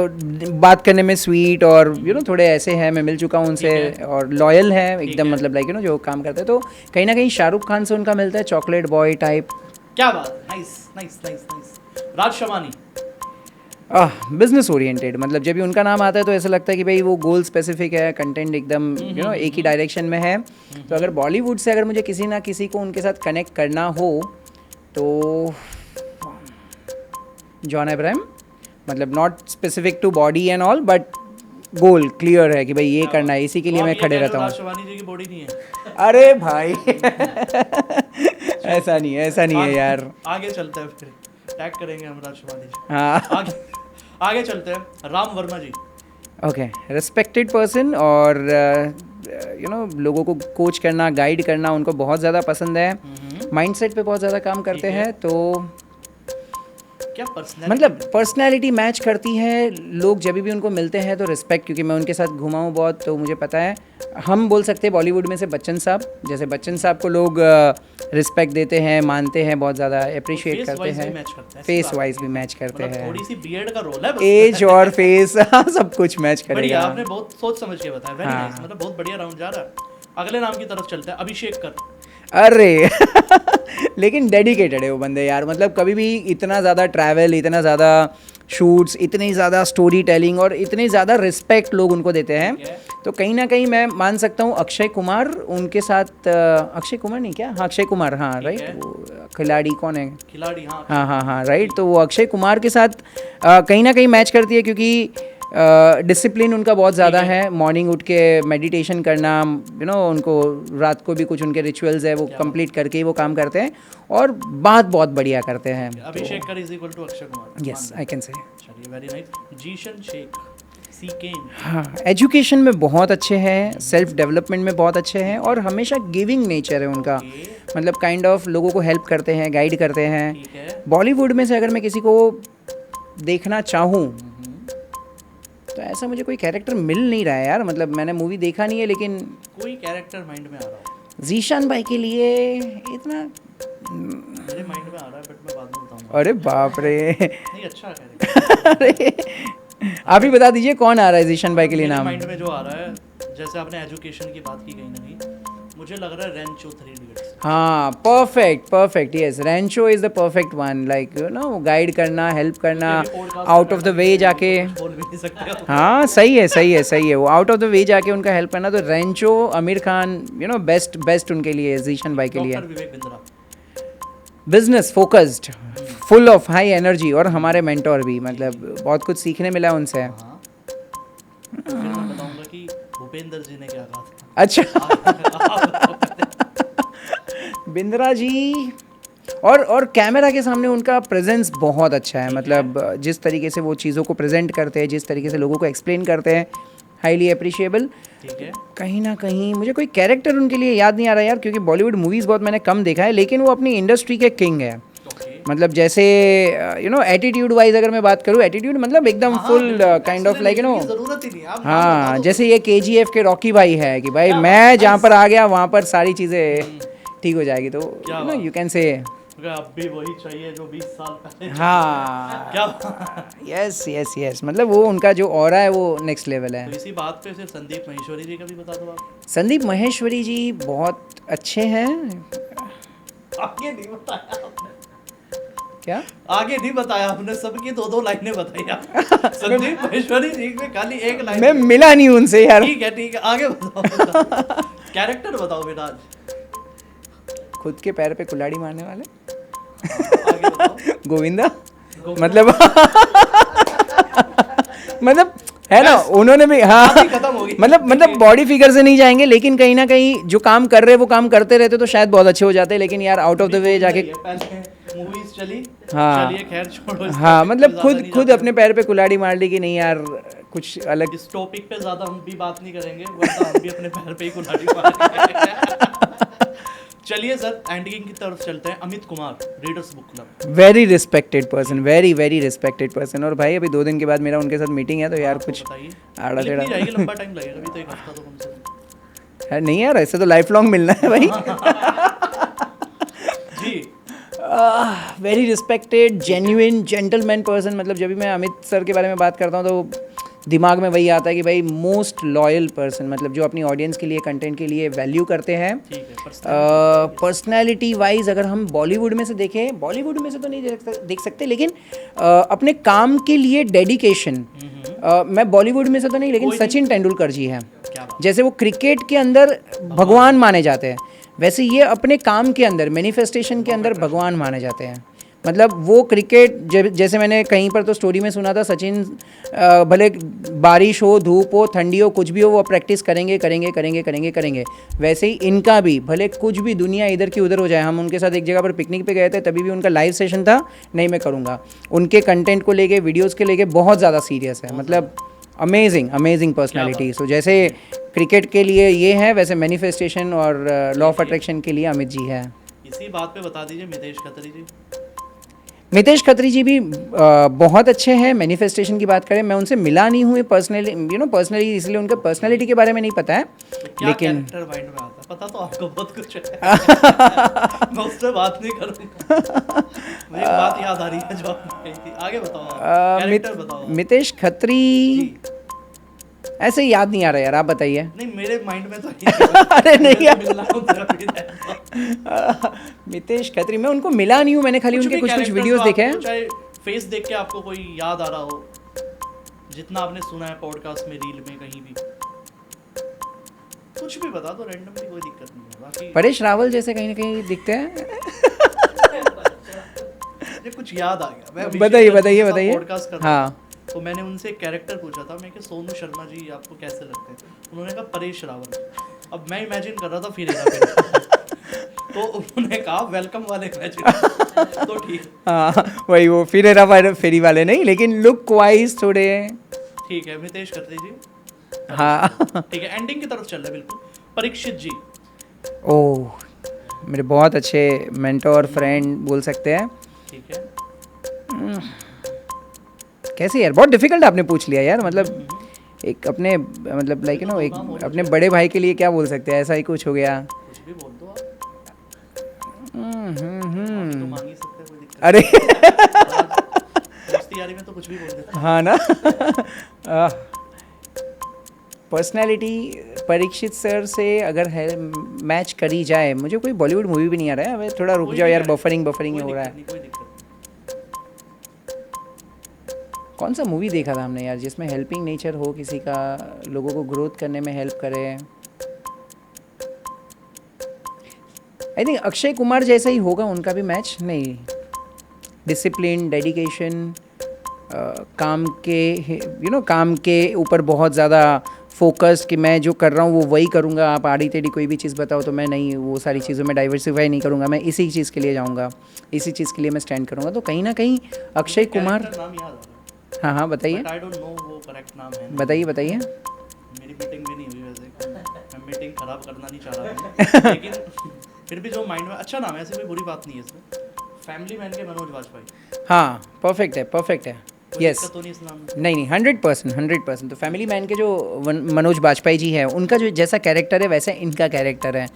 बात करने में स्वीट और थोड़े ऐसे हैं, मैं मिल चुका हूँ उनसे, और लॉयल है एकदम, मतलब लाइक जो काम करते हैं, तो कहीं ना कहीं शाहरुख खान से उनका मिलता है, चॉकलेट बॉय टाइप। क्या बात, नाइस नाइस नाइस नाइस। राज शवानी, बिजनेस ओरिएंटेड, मतलब जब भी उनका नाम आता है तो ऐसा लगता है कि भाई वो गोल स्पेसिफिक है, कंटेंट एकदम एक ही डायरेक्शन में है। तो अगर बॉलीवुड से अगर मुझे किसी ना किसी को उनके साथ कनेक्ट करना हो तो जॉन अब्राहम, मतलब not specific to body and all, but goal clear है कि भाई ये करना है, इसी के लिए मैं खड़े रहता हूँ। राज शवानी जी की बॉडी नहीं है? अरे भाई ऐसा नहीं है यार। आगे चलते हैं, फिर टैग करेंगे हम राज शवानी जी। हाँ, आगे चलते हैं। राम वर्मा जी, ओके, रिस्पेक्टेड पर्सन, और लोगों को कोच करना, गाइड करना उनको बहुत ज़्यादा पसंद है, माइंडसेट पे बहुत ज़्यादा काम करते हैं। तो क्या पर्सनैलिटी, मतलब पर्सनैलिटी मैच करती है, लोग जब भी उनको मिलते हैं तो रिस्पेक्ट, क्योंकि मैं उनके साथ घुमा हूँ बहुत, तो मुझे पता है। हम बोल सकते हैं बॉलीवुड में से बच्चन साहब, जैसे बच्चन साहब को लोग रिस्पेक्ट देते हैं, मानते हैं, बहुत ज़्यादा अप्रिशिएट करते हैं, फेस वाइज भी मैच करते हैं, थोड़ी सी बियर्ड का रोल है, एज और फेस सब कुछ मैच करेगा। आपने बहुत सोच समझ के बताया, वेरी नाइस, मतलब बहुत बढ़िया राउंड जा रहा है। अगले नाम की तरफ चलते हैं, अभिषेक कर। अरे लेकिन डेडिकेटेड है वो बंदे यार, मतलब कभी भी इतना ज़्यादा ट्रैवल, इतना ज़्यादा शूट्स, इतनी ज़्यादा स्टोरी टेलिंग और इतनी ज़्यादा रिस्पेक्ट लोग उनको देते हैं। तो कहीं ना कहीं मैं मान सकता हूँ अक्षय कुमार उनके साथ, अक्षय कुमार नहीं क्या, हाँ अक्षय कुमार, हाँ राइट, वो खिलाड़ी कौन है, खिलाड़ी, हाँ राइट, तो वो अक्षय कुमार के साथ कहीं ना कहीं मैच करती है, क्योंकि डिसिप्लिन उनका बहुत ज़्यादा है, मॉर्निंग उठ के मेडिटेशन करना, उनको रात को भी कुछ उनके रिचुअल्स है वो कंप्लीट करके ही वो काम करते हैं, और बात बहुत बढ़िया करते हैं। Abhishek Kar is equal to Akshay Kumar, yes I can say. चलिए, वेरी नाइस। जीशन शेख, सीकेन। हाँ, एजुकेशन में बहुत अच्छे हैं, सेल्फ डेवलपमेंट में बहुत अच्छे हैं और हमेशा गिविंग नेचर है उनका। मतलब काइंड ऑफ लोगों को हेल्प करते हैं, गाइड करते हैं। ठीक है। बॉलीवुड में से अगर मैं किसी को देखना चाहूँ तो ऐसा मुझे कोई कैरेक्टर मिल नहीं रहा है यार। मतलब मैंने मूवी देखा नहीं है, लेकिन कोई कैरेक्टर माइंड में आ रहा हो? जीशान भाई के लिए इतना मेरे माइंड में आ रहा है, बट मैं बाद में बताऊंगा। अरे बाप रे नहीं, अच्छा कैरेक्टर। अरे आप ही बता दीजिए कौन आ रहा है जीशान भाई के लिए नाम। माइंड में जो आ रहा है, जैसे आपने एजुकेशन की बात की कहीं ना कहीं, मुझे लग रहा है रेंचो 3 इडियट्स। हाँ, perfect yes, Rancho is the perfect one. Like you know, guide करना, हेल्प करना, आउट ऑफ द वे जाके। बोल भी नहीं सकते हो। हाँ सही है वो आउट ऑफ द वे जाके उनका हेल्प करना। तो Rancho, Aamir Khan, you know, best उनके लिए, जीशन भाई के लिए। Doctor Vivek Bindra, business focused, full of high energy, और हमारे मेंटोर भी, मतलब बहुत कुछ सीखने मिला उनसे। हाँ। तो फिर मैं बताऊंगा कि भूपेंद्र जी ने क्या कहा था। अच्छा बिंद्रा जी, और कैमरा के सामने उनका प्रेजेंस बहुत अच्छा है। मतलब जिस तरीके से वो चीज़ों को प्रेजेंट करते हैं, जिस तरीके से लोगों को एक्सप्लेन करते हैं, हाईली अप्रिशिएबल। ठीक है। कहीं ना कहीं मुझे कोई कैरेक्टर उनके लिए याद नहीं आ रहा यार, क्योंकि बॉलीवुड मूवीज़ बहुत मैंने कम देखा है, लेकिन वो अपनी इंडस्ट्री के किंग है। मतलब जैसे यू नो, एटीट्यूड वाइज अगर मैं बात करूँ, एटीट्यूड मतलब एकदम full kind of like you know. जरूरत ही नहीं है, आप नाम हाँ, बता दो। जैसे ये KGF के रॉकी भाई है कि भाई मैं जहाँ पर आ गया वहाँ पर सारी चीज़ें ठीक हो जाएगी। तो you know, you can say अब भी वही चाहिए जो 20 साल पहले। हाँ क्या? यस, मतलब वो उनका जो ऑरा है वो नेक्स्ट लेवल है। तो इसी बात पे सिर्फ संदीप महेश्वरी जी का भी बता दो आप। संदीप महेश्वरी जी बहुत अच्छे हैं। आगे नहीं बताया आपने। क्या आगे नहीं बताया आपने, सबकी 2-2 लाइनें बताई आप। संदीप महेश्वरी जी में खाली एक लाइन। मैं मिला नहीं उनसे यार। ठीक है, आगे बताओ। कैरेक्टर बताओ विराज। खुद के पैर पे कुल्हाड़ी मारने वाले आगे बताओ। गोविंदा, मतलब मतलब है ना, उन्होंने भी हाँ खत्म हो गई। मतलब बॉडी फिगर से नहीं जाएंगे, लेकिन कहीं ना कहीं जो काम कर रहे हैं वो काम करते रहते तो शायद बहुत अच्छे हो जाते, लेकिन यार आउट ऑफ द वे जाके। पहले मूवीज चली। हाँ चलिए खैर छोड़ो। हाँ, मतलब खुद अपने पैर पे कुल्हाड़ी मार ली कि नहीं यार कुछ अलग। इस टॉपिक पे ज्यादा हम भी बात नहीं करेंगे, वरना हम भी अपने पैर पे ही कुल्हाड़ी मारेंगे। चलिए सर, एंडिंग की तरफ चलते हैं। Amit Kumar, readers book club. Very respected person, very respected person. और भाई अभी 2 दिन के बाद मेरा उनके साथ मीटिंग है, तो यार कुछ आड़ा टेढ़ा जाएगी, लंबा टाइम लगेगा, अभी तो 1 हफ्ता तो कम से कम है। नहीं यार, ऐसे तो लाइफ लॉन्ग मिलना है भाई। जी। Very respected, genuine, gentleman person. मतलब जब भी मैं अमित सर के बारे में बात करता हूँ तो दिमाग में वही आता है कि भाई मोस्ट लॉयल पर्सन, मतलब जो अपनी ऑडियंस के लिए, कंटेंट के लिए वैल्यू करते हैं। पर्सनैलिटी वाइज अगर हम बॉलीवुड में से देखें, बॉलीवुड में से तो नहीं देख सकते, लेकिन अपने काम के लिए डेडिकेशन, मैं बॉलीवुड में से तो नहीं, लेकिन सचिन तेंदुलकर जी हैं। जैसे वो क्रिकेट के अंदर भगवान माने जाते हैं, वैसे ये अपने काम के अंदर, मैनिफेस्टेशन के अंदर भगवान माने जाते हैं। मतलब वो क्रिकेट, जैसे मैंने कहीं पर तो स्टोरी में सुना था, सचिन भले बारिश हो, धूप हो, ठंडी हो, कुछ भी हो, वो प्रैक्टिस करेंगे। वैसे ही इनका भी, भले कुछ भी दुनिया इधर की उधर हो जाए। हम उनके साथ एक जगह पर पिकनिक पे गए थे, तभी भी उनका लाइव सेशन था, नहीं मैं करूँगा। उनके कंटेंट को लेके, वीडियोज़ के लेके बहुत ज़्यादा सीरियस है। मतलब अमेजिंग पर्सनैलिटी। सो जैसे क्रिकेट के लिए ये है, वैसे मैनिफेस्टेशन और लॉ ऑफ अट्रैक्शन के लिए अमित जी है। इसी बात पे बता दीजिए मितेश खत्री जी भी बहुत अच्छे हैं। मैनिफेस्टेशन की बात करें, मैं उनसे मिला नहीं हूँ पर्सनली, इसलिए उनके पर्सनैलिटी के बारे में नहीं पता है। तो लेकिन माइंड में आता है, पता तो आपको बहुत कुछ है। मैं उससे बात नहीं करूँगा। मुझे एक बात याद आ रही है जो आपने कही थी। आगे बताओ, कैरेक्टर बताओ। मितेश खत्री ऐसे याद नहीं आ रहा यार, आप बताइए। नहीं, मेरे माइंड में तो अरे नहीं यार, मितेश खत्री, मैं उनको मिला नहीं हूँ, मैंने खाली उनके कुछ वीडियोस देखे हैं। चाहे फेस देख के आपको कोई याद आ रहा हो, जितना आपने सुना है पॉडकास्ट में, रील में, कहीं भी कुछ भी बता दो रैंडमली, कोई दिक्कत नहीं है। बाकी परेश रावल जैसे कहीं ना कहीं दिखते हैं। मुझे कुछ याद आ गया, बताइए। पॉडकास्ट कर हाँ, तो मैंने उनसे एक कैरेक्टर पूछा था, मैं कि सोनू शर्मा जी आपको कैसे लगते हैं? उन्होंने कहा परेश रावल। अब मैं इमेजिन कर रहा था फिर तो उन्होंने कहा वेलकम वाले इमेजिन। तो ठीक, हाँ वही, वो फेरी वाले नहीं, लेकिन लुक वाइज थोड़े ठीक है, मितेश कर दीजिए। हाँ ठीक है, एंडिंग की तरफ चल रहे बिल्कुल। परीक्षित जी। ओह, मेरे बहुत अच्छे मेंटोर फ्रेंड बोल सकते हैं। ठीक है। कैसे यार, बहुत डिफिकल्ट आपने पूछ लिया यार, मतलब एक अपने मतलब लाइक यू नो एक अपने बड़े भाई के लिए क्या बोल सकते हैं, ऐसा ही कुछ हो गया। कुछ भी बोल दो आप। हम्म। तो मांग ही सकते हैं, कोई दिक्कत अरे नहीं। दोस्ती यारी में तो कुछ भी बोल देते हैं। हाँ ना। पर्सनैलिटी परीक्षित सर से अगर है मैच करी जाए, मुझे कोई बॉलीवुड मूवी भी नहीं आ रहा है, अबे थोड़ा रुक कोई जाओ भी यार, character, बफरिंग कोई हो रहा दिक्कत है। नहीं, कोई दिक्कत नहीं। कौन सा मूवी देखा था हमने यार जिसमें हेल्पिंग नेचर हो किसी का, लोगों को ग्रोथ करने में हेल्प करे। आई थिंक अक्षय कुमार जैसा ही होगा उनका भी मैच, नहीं डिसिप्लिन, डेडिकेशन, काम के काम के ऊपर बहुत ज़्यादा फोकस कि मैं जो कर रहा हूँ वो वही करूँगा, आप आड़ी टेढ़ी कोई भी चीज़ बताओ तो मैं नहीं, वो सारी चीज़ों में डाइवर्सिफाई नहीं करूँगा, मैं इसी चीज़ के लिए जाऊँगा, इसी चीज़ के लिए मैं स्टैंड करूँगा। तो कहीं ना कहीं अक्षय कुमार। Character नाम याद आ रहा है, हाँ हाँ बताइए but I don't know वो करेक्ट नाम है। बताइए बताइए। मेरी मीटिंग भी नहीं हुई वैसे, मैं मीटिंग खराब करना नहीं चाह रहा था, लेकिन फिर भी जो माइंड में अच्छा नाम है, ऐसी कोई बुरी बात नहीं है इसमें। फैमिली मैन के मनोज वाजपेयी। हाँ परफेक्ट है, परफेक्ट है। कोई यस, दिक्कत तो नहीं इस नाम में? नहीं 100%। तो फैमिली मैन के जो मनोज बाजपेयी जी हैं, उनका जो जैसा कैरेक्टर है वैसा इनका कैरेक्टर है।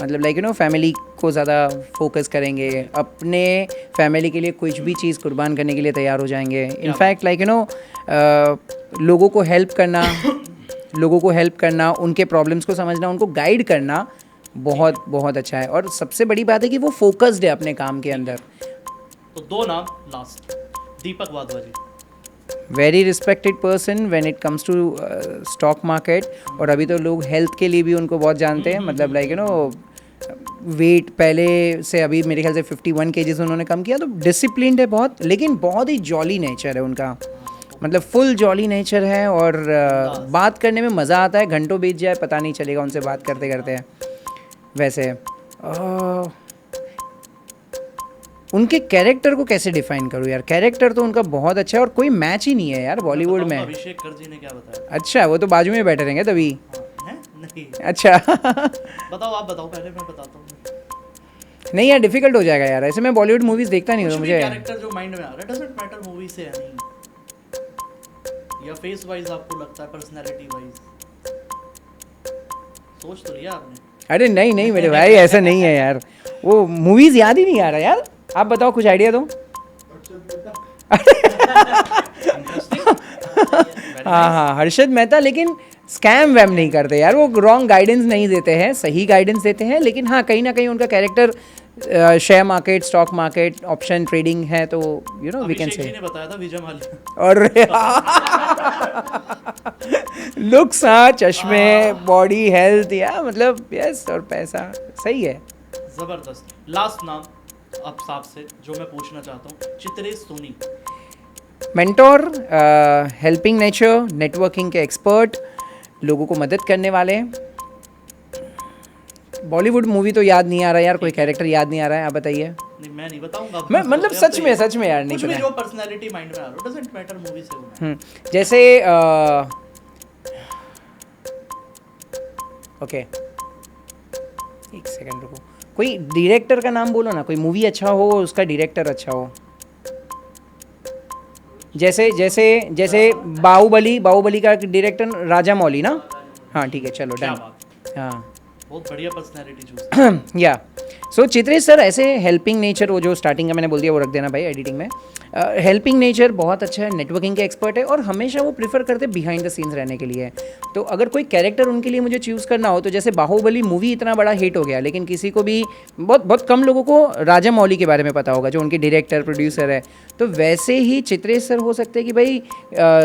मतलब लाइक फैमिली को ज़्यादा फोकस करेंगे, अपने फैमिली के लिए कुछ भी चीज़ कुर्बान करने के लिए तैयार हो जाएंगे। इनफैक्ट लाइक लोगों को हेल्प करना, उनके प्रॉब्लम्स को समझना, उनको गाइड करना बहुत बहुत अच्छा है। और सबसे बड़ी बात है कि वो फोकस्ड है अपने काम के अंदर। तो दो नाम last, Deepak Wadhwa ji. Very respected person when it comes to stock market. और अभी तो लोग हेल्थ के लिए भी उनको बहुत जानते हैं। मतलब लाइक वेट पहले से अभी मेरे ख्याल से 51 केजीज उन्होंने कम किया। तो डिसिप्लिन्ड है बहुत, लेकिन बहुत ही जॉली नेचर है उनका। मतलब फुल जॉली नेचर है और बात करने में मज़ा आता है, घंटों बीत जाए पता नहीं चलेगा उनसे बात करते करते। वैसे उनके कैरेक्टर को कैसे डिफाइन करूँ यार, कैरेक्टर तो उनका बहुत अच्छा है और कोई मैच ही नहीं है यार बॉलीवुड में। अभिषेक कर जी ने क्या बताया? अच्छा, वो तो बाजू में बैठे रहेंगे तभी। हाँ, हैं? नहीं अच्छा बताओ, आप बताओ पहले, मैं बताता हूँ। नहीं यार, डिफिकल्ट हो जाएगा यार, ऐसे मैं बॉलीवुड मूवीज देखता नहीं हूँ तो कुछ भी मुझे। कैरेक्टर जो माइंड में आ रहा है, डजंट मैटर मूवी से है नहीं, या फेस वाइज आपको लगता है, पर्सनालिटी वाइज सोच तो लिया आपने? अरे नहीं मेरे भाई, ऐसा नहीं है यार, वो मूवीज याद ही नहीं आ रहा यार। आप बताओ, कुछ आइडिया दो। हाँ, हर्षद मेहता, लेकिन स्कैम वैम नहीं करते यार, वो रॉन्ग गाइडेंस नहीं देते हैं, सही गाइडेंस देते हैं। लेकिन हाँ, कहीं ना कहीं उनका character share market, stock market, option trading है, तो वी कैन अभिषेक जी से। ने बताया था विजय माल्या। और लुक्स, हाँ, चश्मे, बॉडी, हेल्थ, या मतलब यस, और पैसा सही है। जबरदस्त। लास्ट नाम अब साहब से जो मैं पूछना चाहता हूँ, Chitresh Soni. Mentor, helping nature, networking के एक्सपर्ट, लोगों को मदद करने वाले। बॉलीवुड मूवी तो याद नहीं आ रहा यार, कोई कैरेक्टर याद नहीं आ रहा है, आप बताइए। नहीं, मैं नहीं बताऊंगा। मैं मतलब सच में यार नहीं कुछ भी पता। जो पर्सनालिटी माइंड में आ रहा, डजंट मैटर मूवी से होना। जैसे ओके, एक सेकंड रुको, कोई डायरेक्टर का नाम बोलो ना, कोई मूवी अच्छा हो, उसका डायरेक्टर अच्छा हो। जैसे बाहुबली का डायरेक्टर राजा मौली ना। हाँ ठीक है, चलो क्या डन। बात, हाँ बहुत बढ़िया पर्सनालिटी चूज। या सो चित्रेश सर ऐसे हेल्पिंग नेचर, वो जो स्टार्टिंग का मैंने बोल दिया वो रख देना भाई एडिटिंग में। हेल्पिंग नेचर बहुत अच्छा है, नेटवर्किंग के एक्सपर्ट है, और हमेशा वो प्रीफर करते बिहाइंड द सीन्स रहने के लिए। तो अगर कोई कैरेक्टर उनके लिए मुझे चूज़ करना हो, तो जैसे बाहुबली मूवी इतना बड़ा हिट हो गया, लेकिन किसी को भी बहुत कम लोगों को राजा मौली के बारे में पता होगा, जो उनके डायरेक्टर प्रोड्यूसर है। तो वैसे ही चित्रेश सर हो सकते हैं कि भाई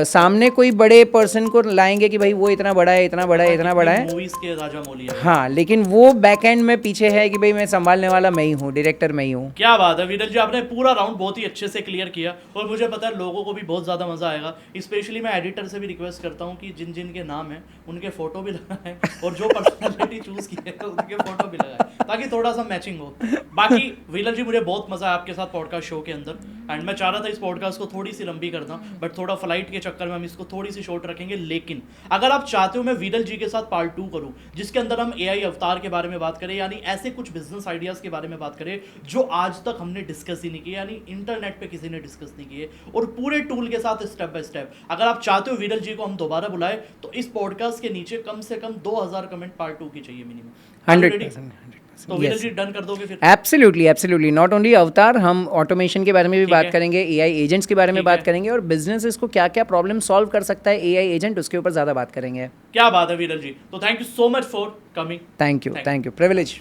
सामने कोई बड़े पर्सन को लाएंगे कि भाई वो इतना बड़ा है, इतना बड़ा है, इतना बड़ा है। मूवीज के राजा मौली है। हाँ, लेकिन वो बैक एंड में पीछे है कि भाई मैं संभालने वाला मैं ही हूँ, डायरेक्टर मैं ही हूँ। क्या बात है विरल जी, आपने पूरा राउंड बहुत ही अच्छे से क्लियर किया, और मुझे पता है लोगों को भी बहुत ज़्यादा मज़ा आएगा। स्पेशली मैं एडिटर से भी रिक्वेस्ट करता हूँ कि जिन जिन के नाम हैं उनके फोटो भी लगाएं, और जो पर्सनालिटी चूज़ की है उनके फोटो भी लगाएं, ताकि थोड़ा सा मैचिंग हो। बाकी विरल जी, मुझे बहुत मज़ा आया आपके साथ पॉडकास्ट शो के अंदर। एंड मैं चाह रहा था इस पॉडकास्ट को थोड़ी सी लंबी करना, बट थोड़ा फ्लाइट के चक्कर में हम इसको थोड़ी सी शॉर्ट रखेंगे। लेकिन अगर आप चाहते हो मैं वीरल जी के साथ पार्ट 2 करूं, जिसके अंदर हम एआई अवतार के बारे में बात करें, यानी ऐसे कुछ बिजनेस आइडियाज के बारे में बात करें जो आज तक हमने डिस्कस ही नहीं किए, यानी इंटरनेट पे किसी ने डिस्कस नहीं किए, और पूरे टूल के साथ स्टेप बाय स्टेप, अगर आप चाहते हो वीरल जी को हम दोबारा बुलाए, तो इस पॉडकास्ट के नीचे कम से कम 2000 कमेंट पार्ट 2 की चाहिए मिनिमम। 100%। तो वीरल जी डन कर दोगे फिर? एब्सोल्युटली एब्सोल्युटली, नॉट ओनली अवतार, हम ऑटोमेशन के बारे में भी बात करेंगे, एआई एजेंट्स के बारे में बात करेंगे, और बिजनेसेस को क्या क्या प्रॉब्लम सॉल्व कर सकता है एआई एजेंट, उसके ऊपर ज़्यादा बात करेंगे। क्या बात है वीरल जी, तो thank you so much for coming. Thank you, privilege.